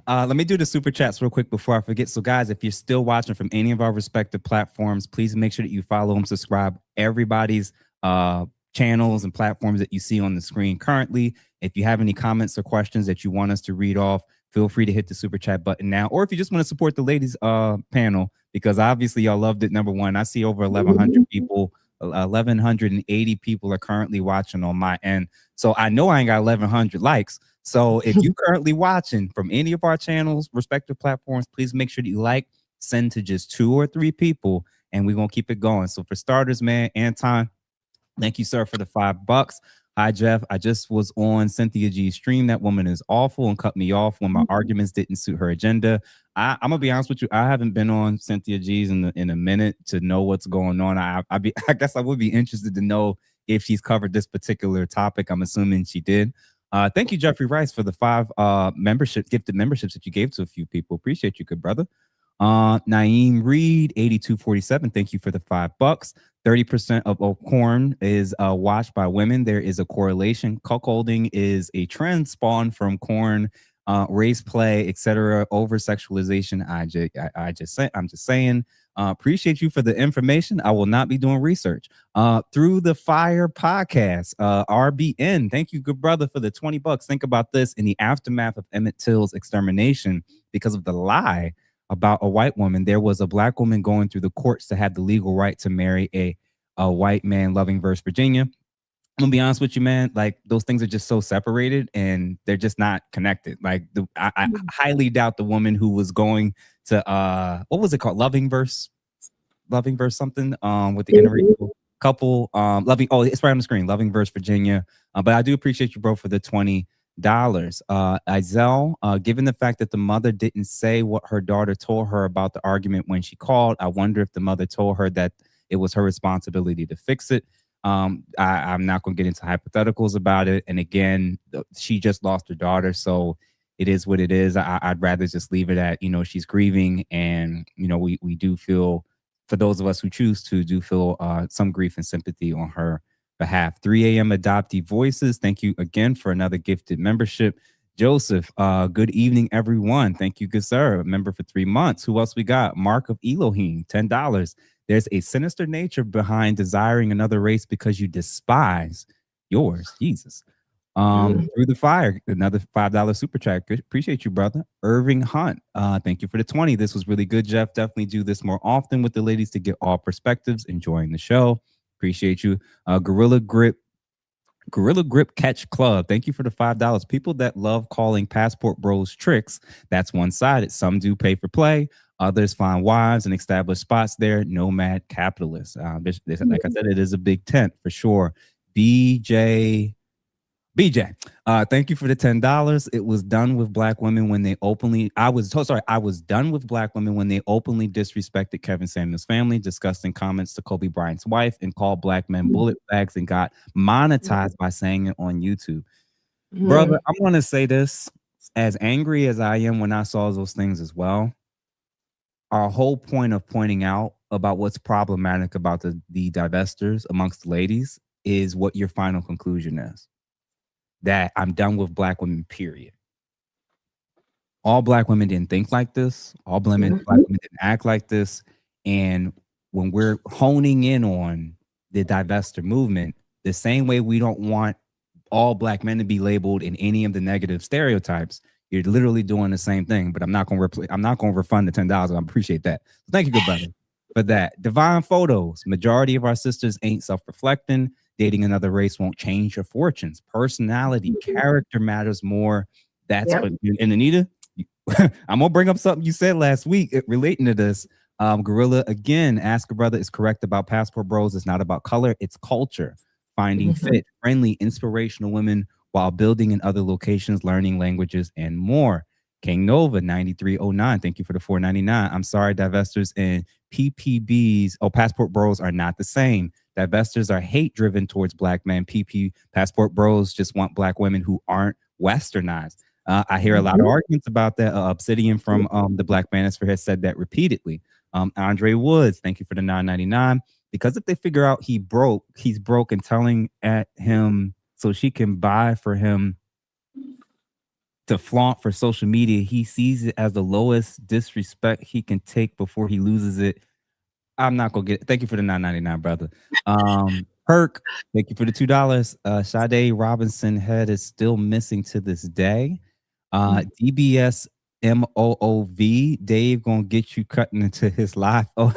Let me do the super chats real quick before I forget. So guys, if you're still watching from any of our respective platforms, please make sure that you follow and subscribe everybody's channels and platforms that you see on the screen currently. If you have any comments or questions that you want us to read off, feel free to hit the super chat button now. Or if you just want to support the ladies panel, because obviously y'all loved it. Number one, I see over 1,100 people, 1,180 people are currently watching on my end. So I know I ain't got 1,100 likes. So if you're currently watching from any of our channels, respective platforms, please make sure that you like, send to just 2 or 3 people, and we're going to keep it going. So for starters, man, Anton, thank you, sir, for the $5. Hi, Jeff. I just was on Cynthia G's stream. That woman is awful and cut me off when my arguments didn't suit her agenda. I'm going to be honest with you. I haven't been on Cynthia G's in a minute to know what's going on. I guess I would be interested to know if she's covered this particular topic. I'm assuming she did. Thank you, Jeffrey Rice, for the 5 gifted memberships that you gave to a few people. Appreciate you, good brother. Naeem Reed, 8247. Thank you for the $5. 30% of corn is watched by women. There is a correlation. Cuckolding is a trend spawned from corn, race play, etc. Over sexualization. I'm just saying. Appreciate you for the information. I will not be doing research. Through the Fire podcast, RBN. Thank you, good brother, for the $20. Think about this: in the aftermath of Emmett Till's extermination, because of the lie about a white woman, there was a Black woman going through the courts to have the legal right to marry a white man, Loving versus Virginia. I'm gonna be honest with you, man. Like, those things are just so separated and they're just not connected. Like, I highly doubt the woman who was going to what was it called? Loving versus something with the interracial couple. It's right on the screen. Loving versus Virginia. But I do appreciate you, bro, for the $20. Izel, given the fact that the mother didn't say what her daughter told her about the argument when she called, I wonder if the mother told her that it was her responsibility to fix it. I'm not going to get into hypotheticals about it. And again, she just lost her daughter, so it is what it is. I'd rather just leave it at, she's grieving, and we do feel, for those of us who choose to, do feel some grief and sympathy on her behalf. 3 a.m. Adoptee Voices, thank you again for another gifted membership. Joseph, good evening, everyone. Thank you, good sir. A member for 3 months. Who else we got? Mark of Elohim, $10. There's a sinister nature behind desiring another race because you despise yours. Jesus. Through the Fire, another $5 super chat. Good. Appreciate you, brother. Irving Hunt, thank you for the 20. This was really good, Jeff. Definitely do this more often with the ladies to get all perspectives. Enjoying the show. Appreciate you. Gorilla Grip Gorilla Grip Catch Club, thank you for the $5. People that love calling passport bros tricks, that's one-sided. Some do pay for play. Others find wives and establish spots there. Nomad capitalists. Like I said, it is a big tent for sure. BJ, thank you for the $10. It was done with black women when they openly. I was done with black women when they openly disrespected Kevin Samuels' family, disgusting comments to Kobe Bryant's wife, and called black men bullet bags and got monetized by saying it on YouTube. Brother, I'm going to say this. As angry as I am when I saw those things as well, our whole point of pointing out about what's problematic about the divestors amongst the ladies is what your final conclusion is. That I'm done with black women, period. All black women didn't think like this. All black women didn't act like this. And when we're honing in on the divestor movement, the same way we don't want all black men to be labeled in any of the negative stereotypes, you're literally doing the same thing. But I'm not going to refund the $10. I appreciate that. Thank you, good brother, for that. Divine Photos. Majority of our sisters ain't self-reflecting. Dating another race won't change your fortunes. Personality, character matters more. That's what. And Anita, I'm gonna bring up something you said last week relating to this. Gorilla again, ask a brother is correct about passport bros. It's not about color, it's culture. Finding fit, friendly, inspirational women while building in other locations, learning languages, and more. King Nova 9309. Thank you for the $4.99. I'm sorry, divestors and PPBs. Passport bros are not the same. Divestors are hate-driven towards black men. Passport bros just want black women who aren't westernized. I hear a lot of arguments about that. Obsidian from the Black Manosphere has said that repeatedly. Andre Woods, thank you for the $9.99. Because if they figure out he's broke and telling at him so she can buy for him to flaunt for social media, he sees it as the lowest disrespect he can take before he loses it. I'm not gonna get it. Thank you for the $9.99, brother. Perk, thank you for the $2. Sade Robinson head is still missing to this day. DBS MOOV, Dave gonna get you cutting into his life. Oh,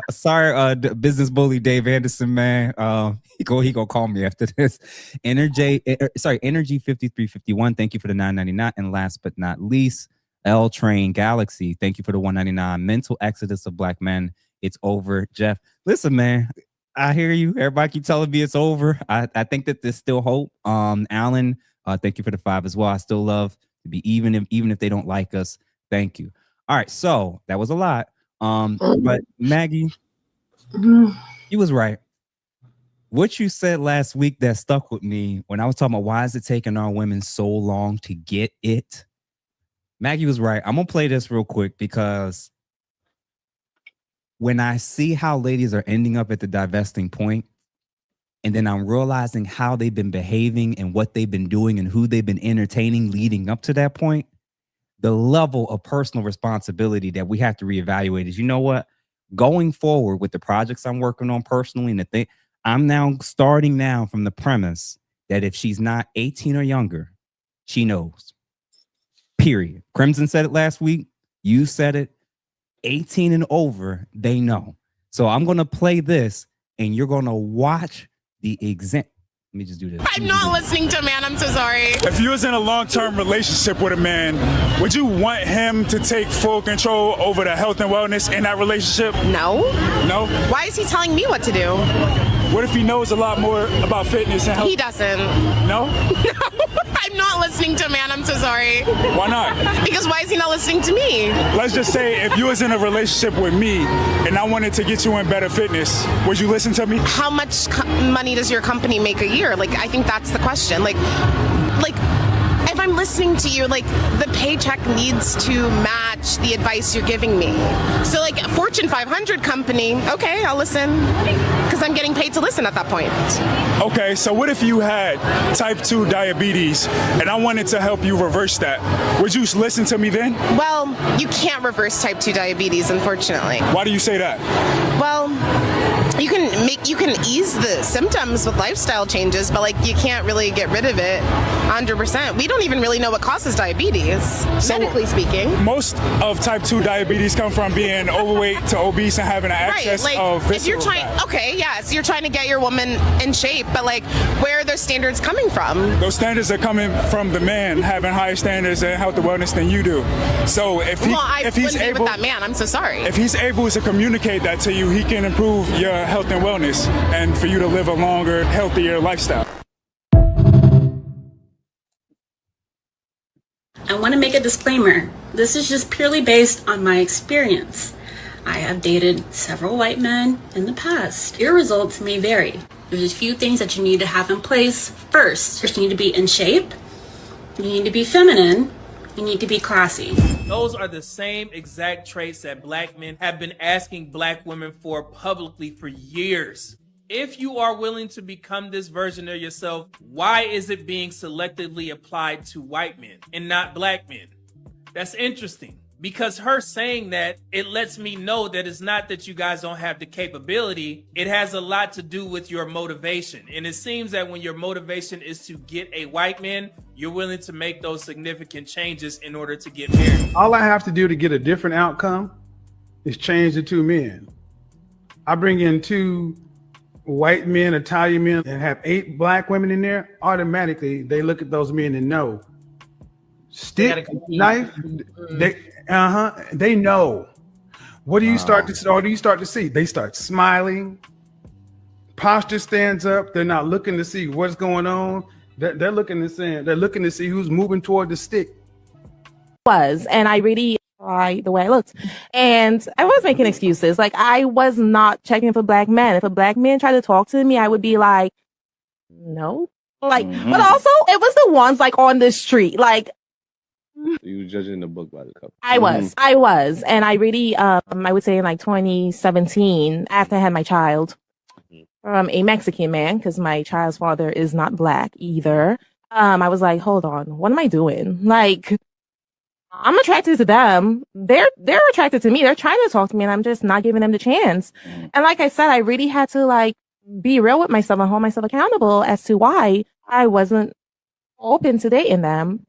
sorry, business bully Dave Anderson, man. He gonna call me after this. Energy 5351. Thank you for the $9.99. And last but not least, L Train Galaxy, thank you for the $1.99. Mental exodus of black men. It's over. Jeff, listen, man, I hear you. Everybody keep telling me it's over. I think that there's still hope. Alan, thank you for the $5 as well. I still love to be even if they don't like us. Thank you. All right, so that was a lot. But Maggie, you was right. What you said last week that stuck with me when I was talking about why is it taking our women so long to get it? Maggie was right. I'm going to play this real quick because when I see how ladies are ending up at the divesting point, and then I'm realizing how they've been behaving and what they've been doing and who they've been entertaining leading up to that point, the level of personal responsibility that we have to reevaluate is, you know what? Going forward with the projects I'm working on personally and the thing, I'm now starting now from the premise that if she's not 18 or younger, she knows. Period. Crimson said it last week. You said it. 18 and over, they know. So I'm going to play this and you're going to watch the exam. Let me just do this.
I'm not listening to a man. I'm so sorry.
If you was in a long-term relationship with a man, would you want him to take full control over the health and wellness in that relationship?
No.
No?
Why is he telling me what to do?
What if he knows a lot more about fitness and health?
He doesn't.
No?
No. I'm not listening to a man. I'm so sorry.
Why not?
Because why is he not listening to me?
Let's just say if you was in a relationship with me and I wanted to get you in better fitness, would you listen to me?
How much money does your company make a year? Like, I think that's the question. Like if I'm listening to you, like, the paycheck needs to match the advice you're giving me. So, like, a Fortune 500 company, okay, I'll listen, because I'm getting paid to listen at that point.
Okay, so what if you had type 2 diabetes and I wanted to help you reverse that? Would you listen to me then?
Well, you can't reverse type 2 diabetes, unfortunately.
Why do you say that?
Well, you can you can ease the symptoms with lifestyle changes, but like you can't really get rid of it 100%. We don't even really know what causes diabetes, medically speaking.
Most of type 2 diabetes come from being overweight to obese and having an excess of
if you're
visceral
trying,
fat.
so you're trying to get your woman in shape, but like where are those standards coming from?
Those standards are coming from the man having higher standards in health and wellness than you do. So if he's able,
with that man, I'm so sorry.
If he's able to communicate that to you, he can improve your health and wellness and for you to live a longer, healthier lifestyle.
I want to make a disclaimer. This is just purely based on my experience. I have dated several white men in the past. Your results may vary. There's a few things that you need to have in place. First, you need to be in shape. You need to be feminine. You need to be classy.
Those are the same exact traits that black men have been asking black women for publicly for years. If you are willing to become this version of yourself, why is it being selectively applied to white men and not black men? That's interesting. Because her saying that, it lets me know that it's not that you guys don't have the capability. It has a lot to do with your motivation. And it seems that when your motivation is to get a white man, you're willing to make those significant changes in order to get married.
All I have to do to get a different outcome is change the two men. I bring in 2 white men, Italian men, and have 8 black women in there. Automatically, they look at those men and know. Stick, knife, they know. What do you start to see? They start smiling. Posture stands up. They're not looking to see what's going on. They're looking to see who's moving toward the stick.
And I really like the way I looked. And I was making excuses. Like, I was not checking for black men. If a black man tried to talk to me, I would be like, no. Like, but also it was the ones like on the street. Like,
you were judging the book by the cover.
I was. And I really, I would say in like 2017, after I had my child from a Mexican man, because my child's father is not black either. I was like, hold on, what am I doing? Like, I'm attracted to them. They're attracted to me. They're trying to talk to me and I'm just not giving them the chance. And like I said, I really had to like be real with myself and hold myself accountable as to why I wasn't open to dating them.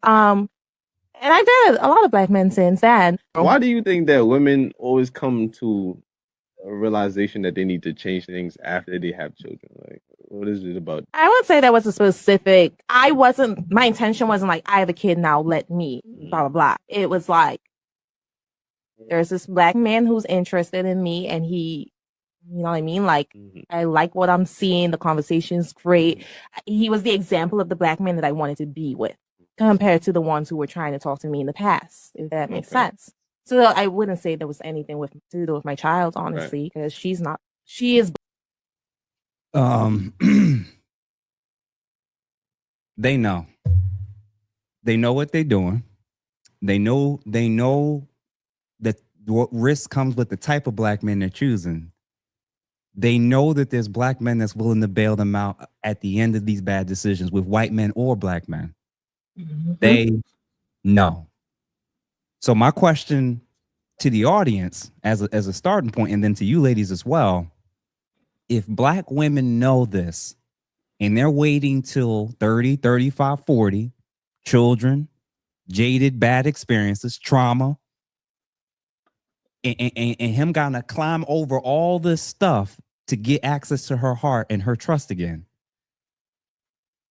And I've dated a lot of black men since then.
Why do you think that women always come to a realization that they need to change things after they have children? Like, what is it about?
I would say that was a specific. My intention wasn't like, I have a kid now, let me, blah, blah, blah. It was like, there's this black man who's interested in me and he, you know what I mean? Like, I like what I'm seeing. The conversation's great. He was the example of the black man that I wanted to be with, compared to the ones who were trying to talk to me in the past, if that makes sense. So I wouldn't say there was anything to do with my child, honestly, because she is.
They know what they're doing. They know that what risk comes with the type of black men they're choosing. They know that there's black men that's willing to bail them out at the end of these bad decisions with white men or black men. They know. So my question to the audience as a starting point, and then to you ladies as well, if black women know this and they're waiting till 30, 35, 40, children, jaded, bad experiences, trauma, and him gonna climb over all this stuff to get access to her heart and her trust again,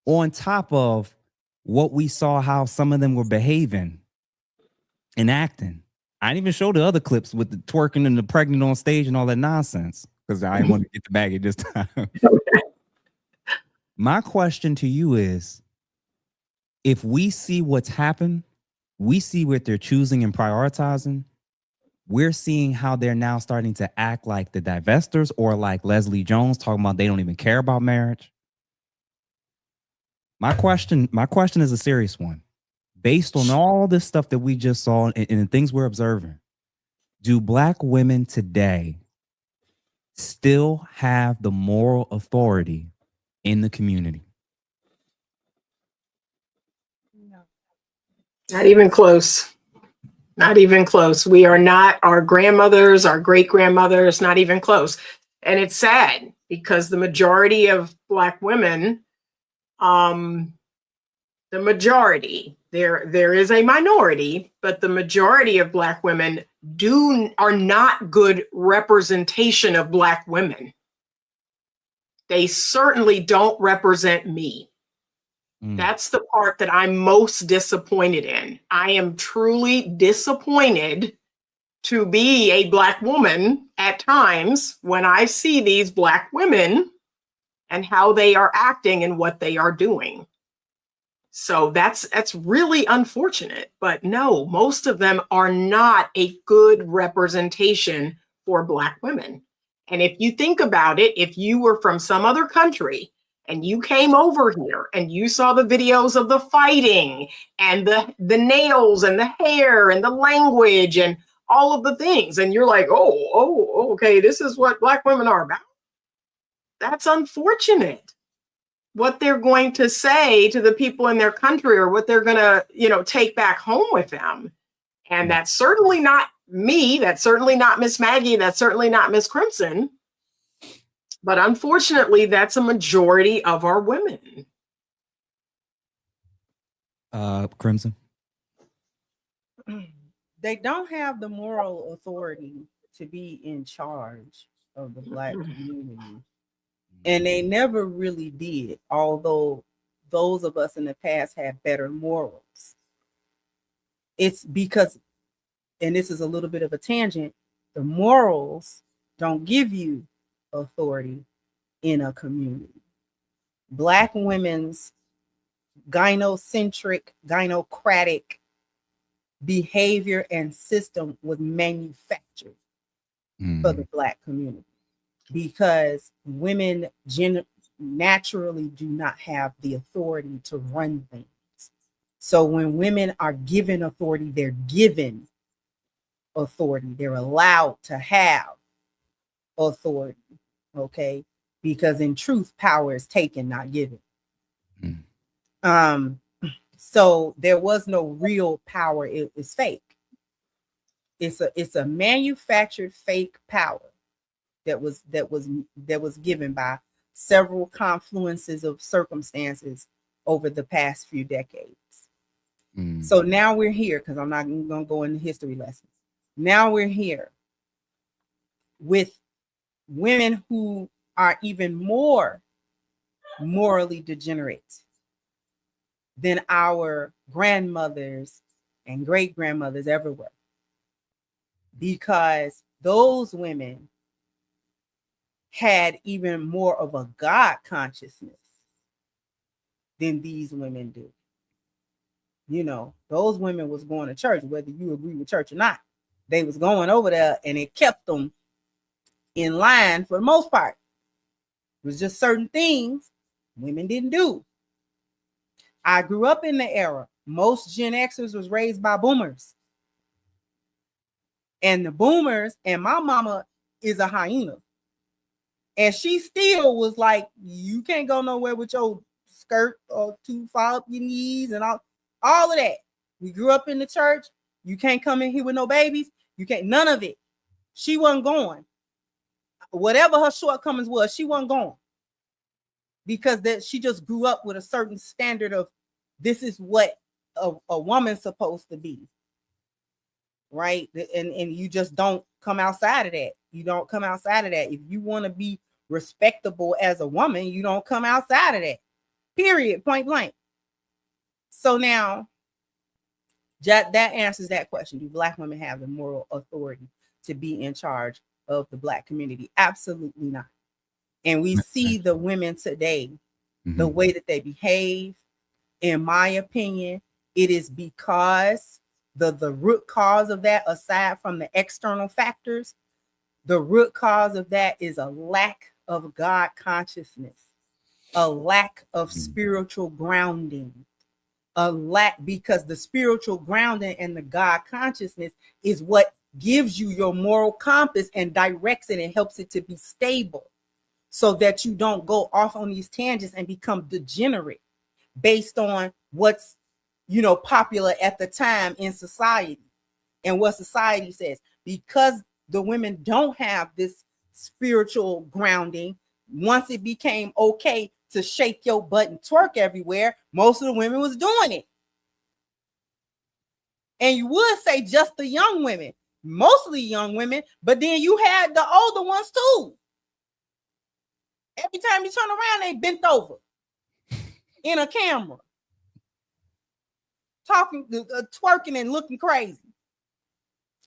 on top of what we saw, how some of them were behaving and acting. I didn't even show the other clips with the twerking and the pregnant on stage and all that nonsense because I didn't want to get the baggage this time. My question to you is, if we see what's happened, we see what they're choosing and prioritizing, we're seeing how they're now starting to act like the divestors or like Leslie Jones talking about they don't even care about marriage. My question is a serious one. Based on all this stuff that we just saw and the things we're observing, do black women today still have the moral authority in the community?
No. Not even close. Not even close. We are not our grandmothers, our great grandmothers, not even close. And it's sad because the majority of Black women, the majority, there is a minority, but the majority of Black women are not good representation of Black women. They certainly don't represent me. That's the part that I'm most disappointed in. I am truly disappointed to be a Black woman at times when I see these Black women and how they are acting and what they are doing. So that's really unfortunate. But no, most of them are not a good representation for Black women. And if you think about it, if you were from some other country and you came over here and you saw the videos of the fighting and the nails and the hair and the language and all of the things, and you're like, oh, okay, this is what Black women are about. That's unfortunate. What they're going to say to the people in their country, or what they're going to, take back home with them. And that's certainly not me. That's certainly not Miss Maggie. That's certainly not Miss Crimson. But unfortunately, that's a majority of our women.
Crimson.
They don't have the moral authority to be in charge of the Black community. And they never really did, although those of us in the past had better morals. It's because, and this is a little bit of a tangent, the morals don't give you authority in a community. Black women's gynocentric, gynocratic behavior and system was manufactured for the Black community, because women naturally do not have the authority to run things. So when women are given authority, they're given authority. They're allowed to have authority, okay? Because in truth, power is taken, not given. So there was no real power. It was fake. It's a manufactured fake power that was given by several confluences of circumstances over the past few decades. So now we're here, because I'm not going to go into history lessons. Now we're here with women who are even more morally degenerate than our grandmothers and great grandmothers ever were, because those women had even more of a God consciousness than these women do. Those women was going to church, whether you agree with church or not. They was going over there, and it kept them in line for the most part. It was just certain things women didn't do. I grew up in the era. Most Gen Xers was raised by boomers. And the boomers, and my mama is a hyena. And she still was like, you can't go nowhere with your skirt or too far up your knees and all of that. We grew up in the church. You can't come in here with no babies. You can't, none of it. She wasn't going. Whatever her shortcomings was, she wasn't going. Because she just grew up with a certain standard of this is what a woman's supposed to be. Right? And you just don't come outside of that. You don't come outside of that. If you want to be respectable as a woman, you don't come outside of that. Period. Point blank. So now that answers that question. Do Black women have the moral authority to be in charge of the Black community? Absolutely not. And we see the women today, the way that they behave, in my opinion, it is because the root cause of that, aside from the external factors, the root cause of that is a lack of God consciousness, a lack of spiritual grounding, because the spiritual grounding and the God consciousness is what gives you your moral compass and directs it and helps it to be stable, so that you don't go off on these tangents and become degenerate based on what's popular at the time in society and what society says. Because the women don't have this spiritual grounding, once it became okay to shake your butt and twerk everywhere, most of the women was doing it. And you would say just the young women, mostly young women, but then you had the older ones too. Every time you turn around, they bent over in a camera, talking, twerking and looking crazy.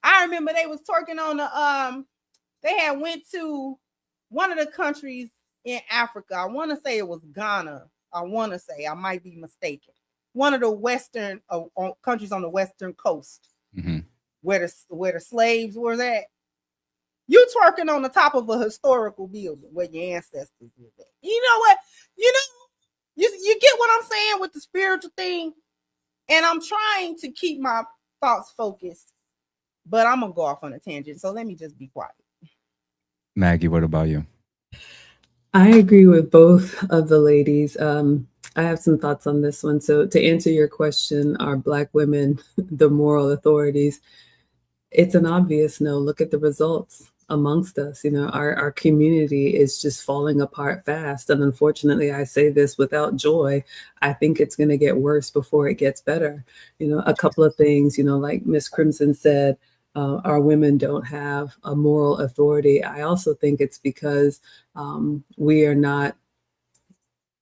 I remember they was twerking on the, they had went to one of the countries in Africa. I want to say it was Ghana. I might be mistaken. One of the Western countries on the Western coast, where the slaves were at. You twerking on the top of a historical building where your ancestors were at. You know what? You get what I'm saying with the spiritual thing? And I'm trying to keep my thoughts focused, but I'm gonna go off on a tangent. So let me just be quiet.
Maggie, what about you?
I agree with both of the ladies. I have some thoughts on this one. So to answer your question, are Black women the moral authorities? It's an obvious no. Look at the results amongst us. You know, our community is just falling apart fast. And unfortunately, I say this without joy. I think it's going to get worse before it gets better. You know, a couple of things, you know, like Miss Crimson said, our women don't have a moral authority. I also think it's because we are not,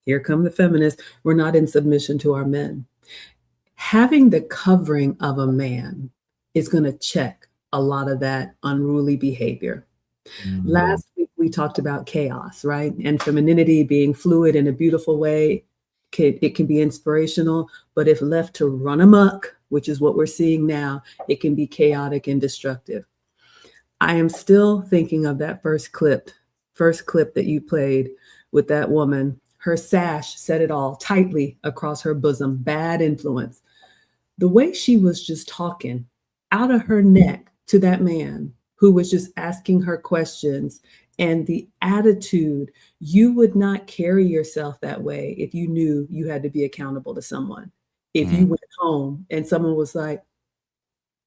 here come the feminists, we're not in submission to our men. Having the covering of a man is going to check a lot of that unruly behavior. Last week, we talked about chaos, right? And femininity being fluid in a beautiful way. It can be inspirational, but if left to run amok, which is what we're seeing now, it can be chaotic and destructive. I am still thinking of that first clip that you played with that woman. Her sash said it all, tightly across her bosom, bad influence. The way she was just talking out of her neck to that man who was just asking her questions, and the attitude, you would not carry yourself that way if you knew you had to be accountable to someone. If you went home and someone was like,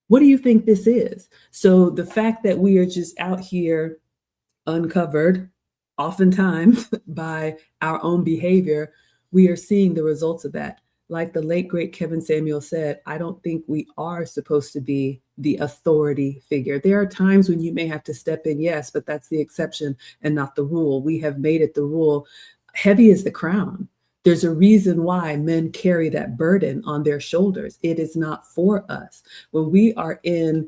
what do you think this is? So the fact that we are just out here uncovered, oftentimes by our own behavior, we are seeing the results of that. Like the late, great Kevin Samuel said, I don't think we are supposed to be the authority figure. There are times when you may have to step in, yes, but that's the exception and not the rule. We have made it the rule. Heavy is the crown. There's a reason why men carry that burden on their shoulders. It is not for us. When we are in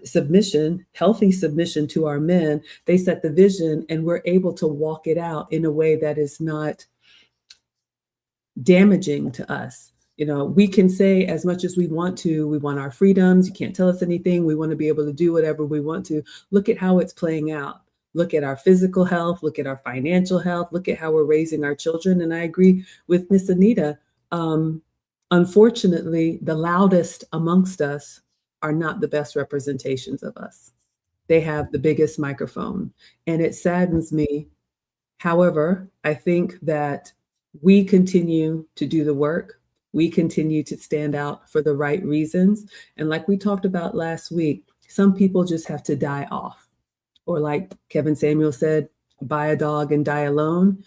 submission, healthy submission to our men, they set the vision and we're able to walk it out in a way that is not damaging to us. You know, we can say as much as we want to, we want our freedoms. You can't tell us anything. We want to be able to do whatever we want to. Look at how it's playing out. Look at our physical health. Look at our financial health. Look at how we're raising our children. And I agree with Miss Anita. Unfortunately, the loudest amongst us are not the best representations of us. They have the biggest microphone, and it saddens me. However, I think that we continue to do the work. We continue to stand out for the right reasons. And like we talked about last week, some people just have to die off. Or like Kevin Samuel said, buy a dog and die alone.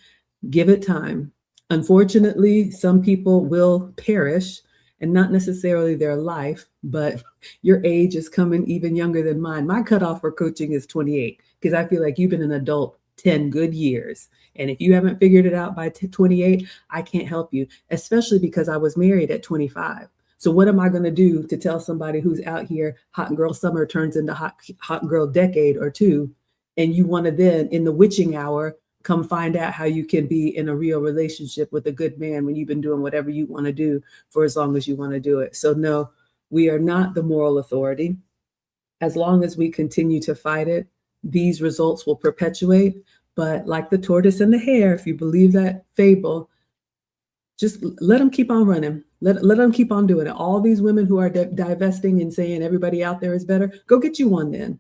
Give it time. Unfortunately, some people will perish, and not necessarily their life, but your age is coming even younger than mine. My cutoff for coaching is 28, because I feel like you've been an adult 10 good years. And if you haven't figured it out by 28, I can't help you, especially because I was married at 25. So what am I going to do to tell somebody who's out here, hot girl summer turns into hot girl decade or two, and you want to then in the witching hour, come find out how you can be in a real relationship with a good man when you've been doing whatever you want to do for as long as you want to do it. So no, we are not the moral authority. As long as we continue to fight it, these results will perpetuate. But like the tortoise and the hare, if you believe that fable, just let them keep on running. Let them keep on doing it. All these women who are divesting and saying everybody out there is better, go get you one then.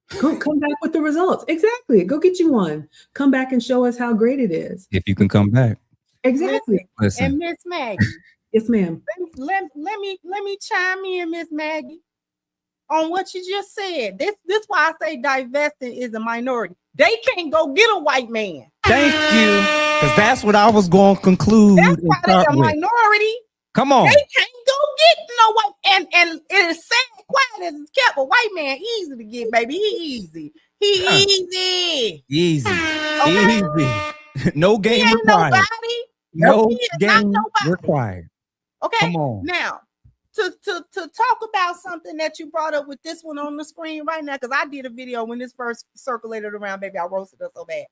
Come back with the results. Exactly. Go get you one. Come back and show us how great it is.
If you can come back.
Exactly.
Listen.
And Miss Maggie.
Yes, ma'am.
Let me chime in, Miss Maggie, on what you just said. This why I say divesting is a minority. They can't go get a white man.
Thank you. Because that's what I was going to conclude.
That's why they a minority.
Come on.
They can't go get no white, and it is sad, quiet as it's kept. A white man easy to get, baby. He easy. He easy.
Easy.
Okay?
Easy. No game
he ain't
required.
Nobody.
No
he is
game
not nobody.
required.
Okay.
Come on.
Now, to talk about something that you brought up with this one on the screen right now, because I did a video when this first circulated around, baby. I roasted her so bad.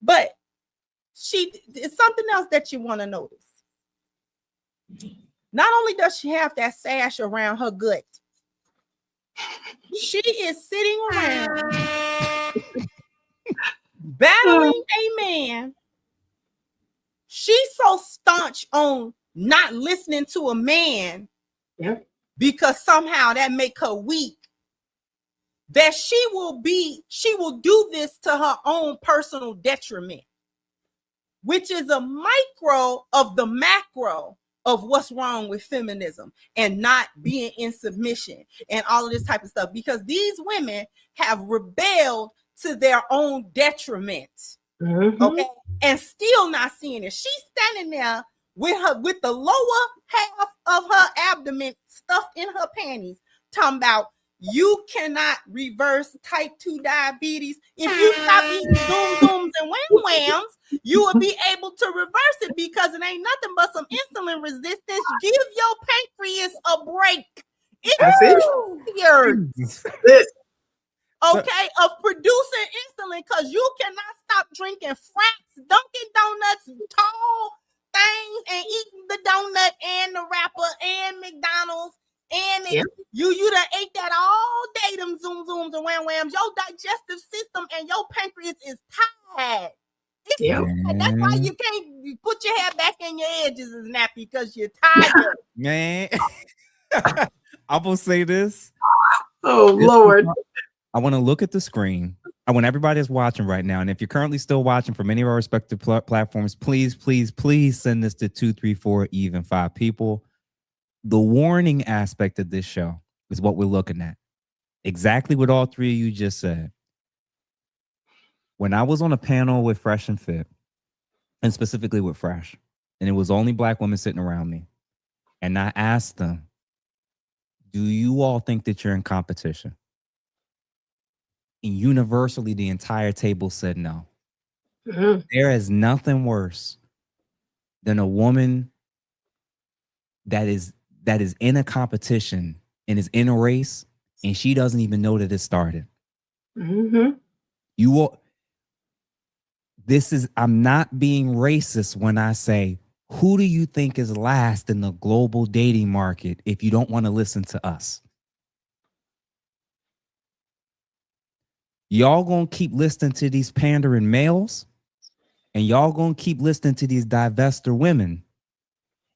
But it's something else that you want to notice. Not only does she have that sash around her gut, she is sitting around battling a man. She's so staunch on not listening to a man because somehow that make her weak, that she will do this to her own personal detriment, which is a micro of the macro of what's wrong with feminism and not being in submission and all of this type of stuff, because these women have rebelled to their own detriment. Okay, and still not seeing it. She's standing there with the lower half of her abdomen stuffed in her panties, talking about you cannot reverse type 2 diabetes. If you stop eating zooms and whams, you will be able to reverse it because it ain't nothing but some insulin resistance. Give your pancreas a break. It's weird. Okay, of producing insulin, because you cannot stop drinking Fraps, Dunkin' Donuts, tall things, and eating the donut and the wrapper and McDonald's. And you done ate that all day, them zooms and whams. Your digestive system and your pancreas is tired. That's why you can't put your hair back in your edges and nappy, because you're tired.
Man, I'm going to say this.
Oh, Lord.
I want to look at the screen. I want everybody that's watching right now. And if you're currently still watching from any of our respective platforms, please send this to 2, 3, 4, even 5 people. The warning aspect of this show is what we're looking at. Exactly what all 3 of you just said. When I was on a panel with Fresh and Fit, and specifically with Fresh, and it was only Black women sitting around me, and I asked them, do you all think that you're in competition? And universally, the entire table said no. There is nothing worse than a woman that is in a competition and is in a race, and she doesn't even know that it started. You will. I'm not being racist when I say, who do you think is last in the global dating market if you don't want to listen to us? Y'all gonna keep listening to these pandering males, and y'all gonna keep listening to these divestor women,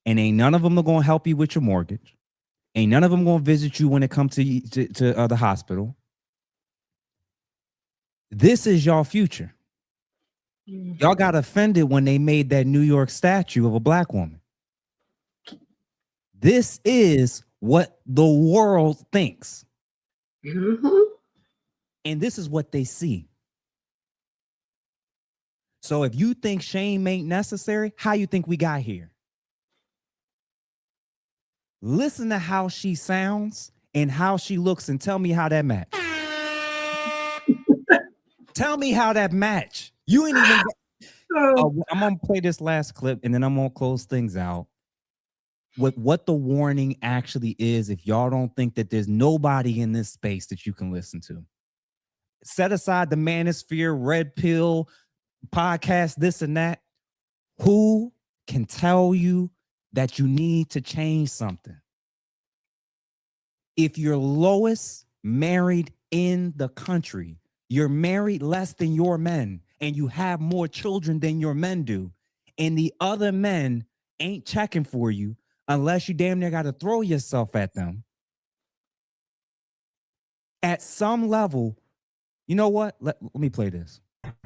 and ain't none of them are gonna help you with your mortgage. Ain't none of them gonna visit you when it comes to the hospital. This is y'all future. Y'all got offended when they made that New York statue of a Black woman. This is what the world thinks. And this is what they see. So if you think shame ain't necessary, how you think we got here? Listen to how she sounds and how she looks and tell me how that match. Tell me how that match. You ain't even... I'm going to play this last clip and then I'm going to close things out with what the warning actually is if y'all don't think that there's nobody in this space that you can listen to. Set aside the Manosphere, Red Pill, podcast, this and that. Who can tell you that you need to change something? If you're lowest married in the country, you're married less than your men, and you have more children than your men do, and the other men ain't checking for you unless you damn near got to throw yourself at them. At some level, you know what? Let me play this.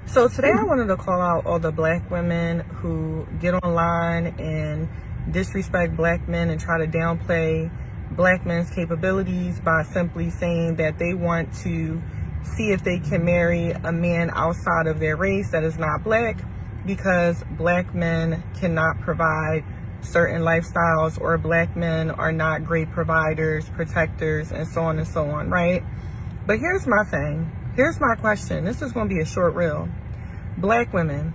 So today I wanted to call out all the Black women who get online and disrespect Black men and try to downplay Black men's capabilities by simply saying that they want to see if they can marry a man outside of their race that is not black, because black men cannot provide certain lifestyles, or black men are not great providers, protectors, and so on and so on, right? But here's my thing. Here's my question. This is going to be a short reel. Black women,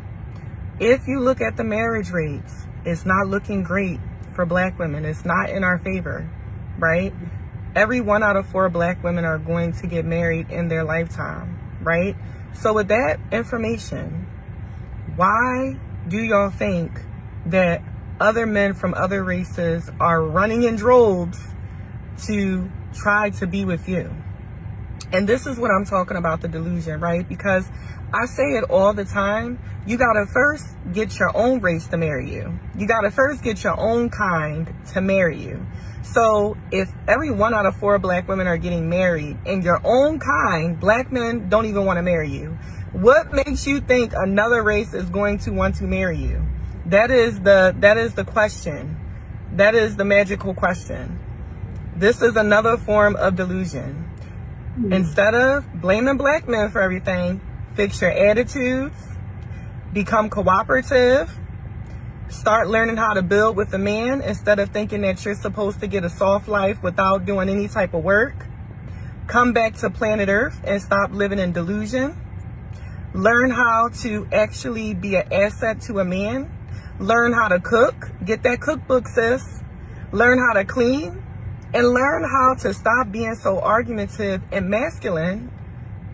if you look at the marriage rates, it's not looking great for black women. It's not in our favor, right? Every 1 out of 4 black women are going to get married in their lifetime, right? So with that information, why do y'all think that other men from other races are running in droves to try to be with you? And this is what I'm talking about, the delusion, right? Because I say it all the time. You gotta first get your own race to marry you. You gotta first get your own kind to marry you. So if every 1 out of 4 black women are getting married and your own kind, black men don't even want to marry you, what makes you think another race is going to want to marry you? That is the question. That is the magical question. This is another form of delusion. Instead of blaming black men for everything, fix your attitudes, become cooperative, start learning how to build with a man instead of thinking that you're supposed to get a soft life without doing any type of work. Come back to planet Earth and stop living in delusion. Learn how to actually be an asset to a man. Learn how to cook. Get that cookbook, sis. Learn how to clean. And learn how to stop being so argumentative and masculine.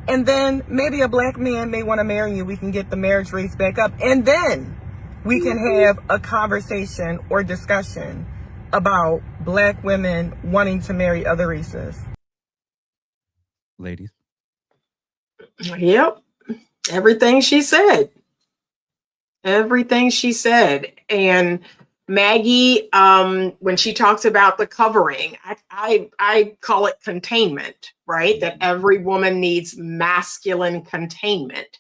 And then maybe a black man may want to marry you. We can get the marriage rates back up. And then we can have a conversation or discussion about black women wanting to marry other races.
Ladies.
Yep. Everything she said. Everything she said. And Maggie, when she talks about the covering, I call it containment, right? That every woman needs masculine containment.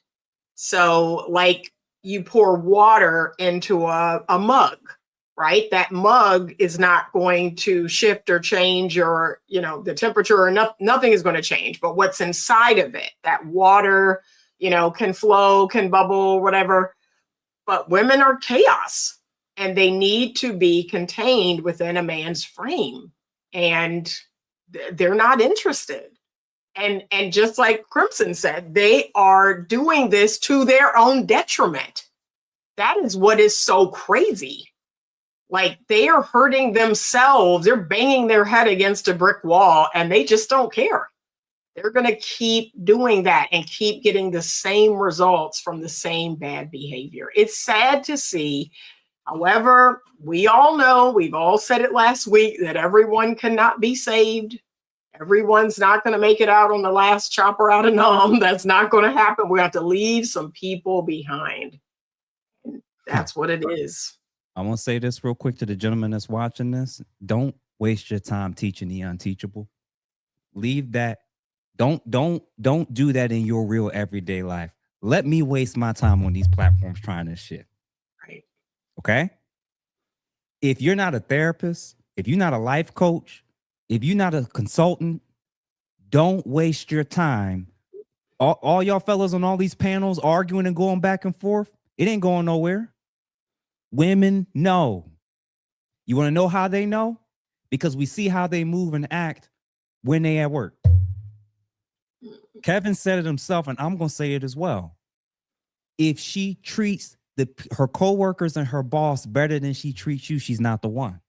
So like you pour water into a mug, right? That mug is not going to shift or change, or, you know, the temperature, or nothing is going to change. But what's inside of it, that water, you know, can flow, can bubble, whatever. But women are chaos. And they need to be contained within a man's frame. And they're not interested. And just like Crimson said, they are doing this to their own detriment. That is what is so crazy. Like, they are hurting themselves. They're banging their head against a brick wall, and they just don't care. They're going to keep doing that and keep getting the same results from the same bad behavior. It's sad to see. However, we all know, we've all said it last week, that everyone cannot be saved. Everyone's not going to make it out on the last chopper out of Nam. That's not going to happen. We have to leave some people behind. That's what it is.
I want to say this real quick to the gentleman that's watching this. Don't waste your time teaching the unteachable. Leave that. Don't do that in your real everyday life. Let me waste my time on these platforms trying this shit. Okay? If you're not a therapist, if you're not a life coach, if you're not a consultant, don't waste your time. All y'all fellas on all these panels arguing and going back and forth, it ain't going nowhere. Women know. You want to know how they know? Because we see how they move and act when they at work. Kevin said it himself, and I'm going to say it as well. If she treats her coworkers and her boss better than she treats you, she's not the one.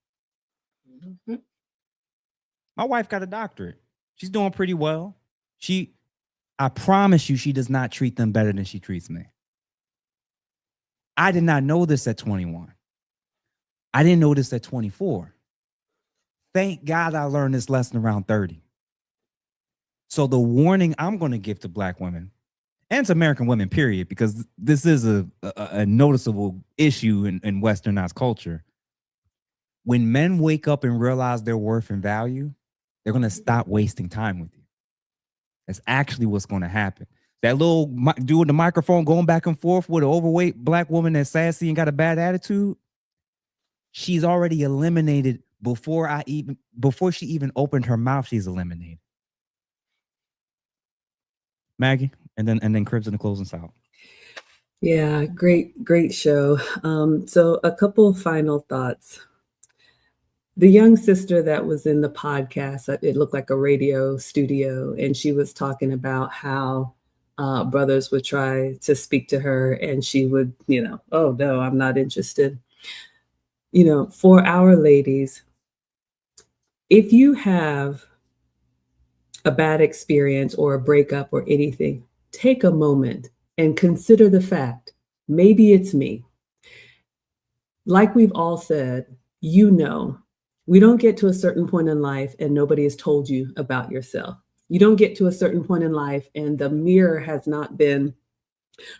Mm-hmm. My wife got a doctorate. She's doing pretty well. I promise you, she does not treat them better than she treats me. I did not know this at 21. I didn't know this at 24. Thank God I learned this lesson around 30. So the warning I'm going to give to black women, and to American women, period, because this is a noticeable issue in Westernized culture. When men wake up and realize their worth and value, they're going to stop wasting time with you. That's actually what's going to happen. That little dude with the microphone going back and forth with an overweight black woman that's sassy and got a bad attitude, she's already eliminated before she even opened her mouth. She's eliminated. Maggie, and then Cribs in the closing out.
Yeah, great show. So a couple final thoughts. The young sister that was in the podcast, it looked like a radio studio, and she was talking about how brothers would try to speak to her, and she would, oh no, I'm not interested. For our ladies, if you have a bad experience or a breakup or anything, take a moment and consider the fact, maybe it's me. Like we've all said, we don't get to a certain point in life and nobody has told you about yourself. You don't get to a certain point in life and the mirror has not been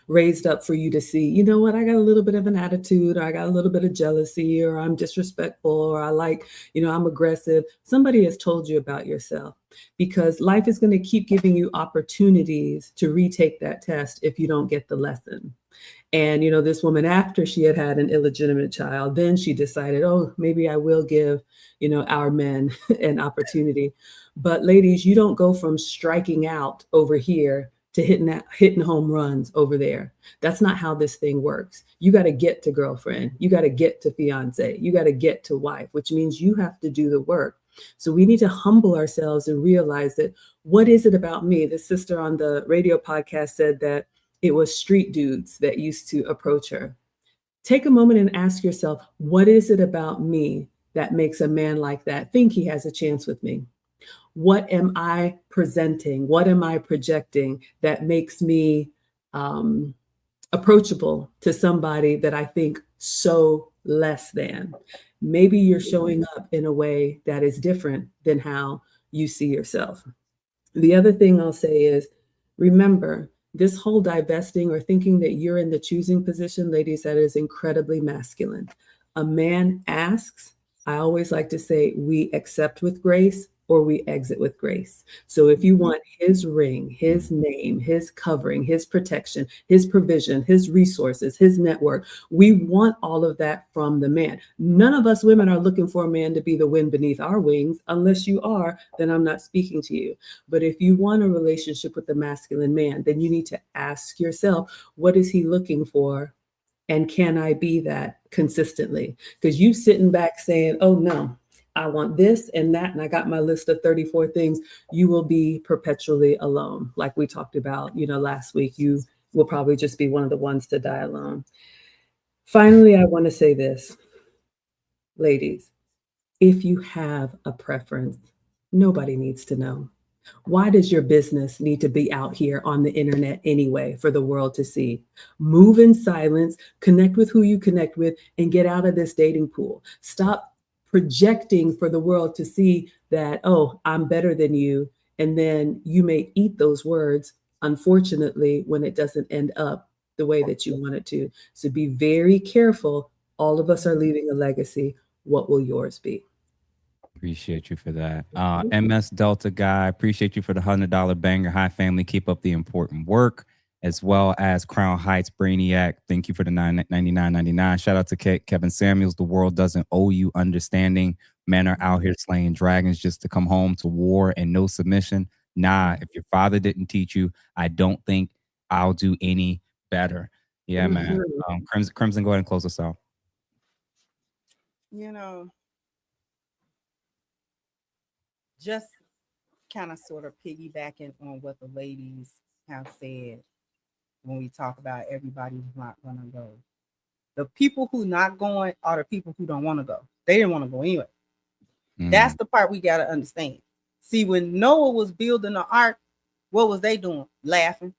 raised up for you to see, you know what, I got a little bit of an attitude, or I got a little bit of jealousy, or I'm disrespectful, or I'm aggressive. Somebody has told you about yourself, because life is going to keep giving you opportunities to retake that test if you don't get the lesson. And, this woman, after she had an illegitimate child, then she decided, oh, maybe I will give, our men an opportunity. But ladies, you don't go from striking out over here to hitting home runs over there. That's not how this thing works. You got to get to girlfriend. You got to get to fiance. You got to get to wife, which means you have to do the work. So we need to humble ourselves and realize that, what is it about me? The sister on the radio podcast said that it was street dudes that used to approach her. Take a moment and ask yourself, what is it about me that makes a man like that think he has a chance with me? What am I presenting? What am I projecting that makes me approachable to somebody that I think so less than? Maybe you're showing up in a way that is different than how you see yourself. The other thing I'll say is, remember, this whole divesting or thinking that you're in the choosing position, ladies, that is incredibly masculine. A man asks, I always like to say, we accept with grace or we exit with grace. So if you want his ring, his name, his covering, his protection, his provision, his resources, his network, we want all of that from the man. None of us women are looking for a man to be the wind beneath our wings. Unless you are, then I'm not speaking to you. But if you want a relationship with a masculine man, then you need to ask yourself, what is he looking for? And can I be that consistently? Because you sitting back saying, oh no, I want this and that, and I got my list of 34 things, you will be perpetually alone. Like we talked about, last week, you will probably just be one of the ones to die alone. Finally, I want to say this, ladies, if you have a preference, nobody needs to know. Why does your business need to be out here on the internet anyway for the world to see? Move in silence, connect with who you connect with, and get out of this dating pool. Stop projecting for the world to see that, oh, I'm better than you. And then you may eat those words, unfortunately, when it doesn't end up the way that you want it to. So be very careful. All of us are leaving a legacy. What will yours be?
Appreciate you for that. MS Delta guy, appreciate you for the $100 banger. Hi family, keep up the important work. As well as Crown Heights Brainiac, thank you for the $99.99. Shout out to Kevin Samuels. The world doesn't owe you understanding. Men are out here slaying dragons just to come home to war and no submission. Nah, if your father didn't teach you, I don't think I'll do any better. Yeah, man. Crimson, go ahead and close us out.
Just kind of sort of piggybacking on what the ladies have said when we talk about everybody's not going to go. The people who not going are the people who don't want to go. They didn't want to go anyway. That's the part we got to understand. See, when Noah was building the ark, what was they doing? Laughing,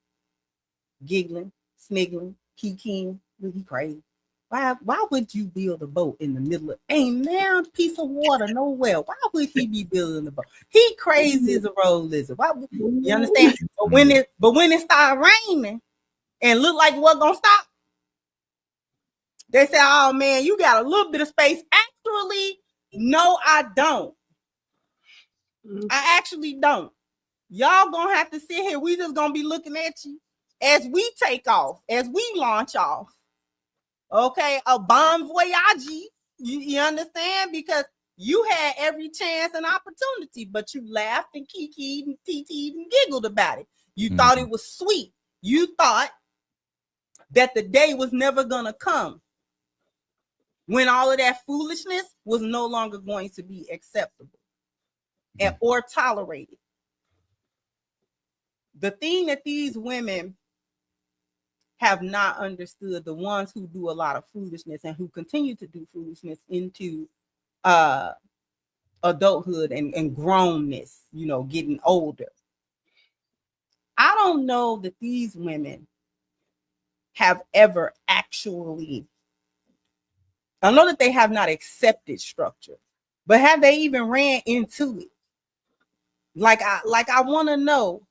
giggling, sniggling, kikiing. He crazy. Why would you build a boat in the middle of ain't now a piece of water nowhere? Why would he be building a boat? He crazy as a road lizard. You understand? But when it started raining and looked like it wasn't gonna stop, they said, "Oh man, you got a little bit of space." Actually, no, I don't. I actually don't. Y'all gonna have to sit here. We just gonna be looking at you as we take off, as we launch off. Okay, a bon voyage. You understand? Because you had every chance and opportunity, but you laughed and kikied and TT'd and giggled about it. You thought it was sweet. You thought that the day was never gonna come when all of that foolishness was no longer going to be acceptable and or tolerated. The thing that these women have not understood, the ones who do a lot of foolishness and who continue to do foolishness into adulthood and grownness, you know, getting older. I don't know that these women have ever actually, I know that they have not accepted structure, but have they even ran into it? Like I want to know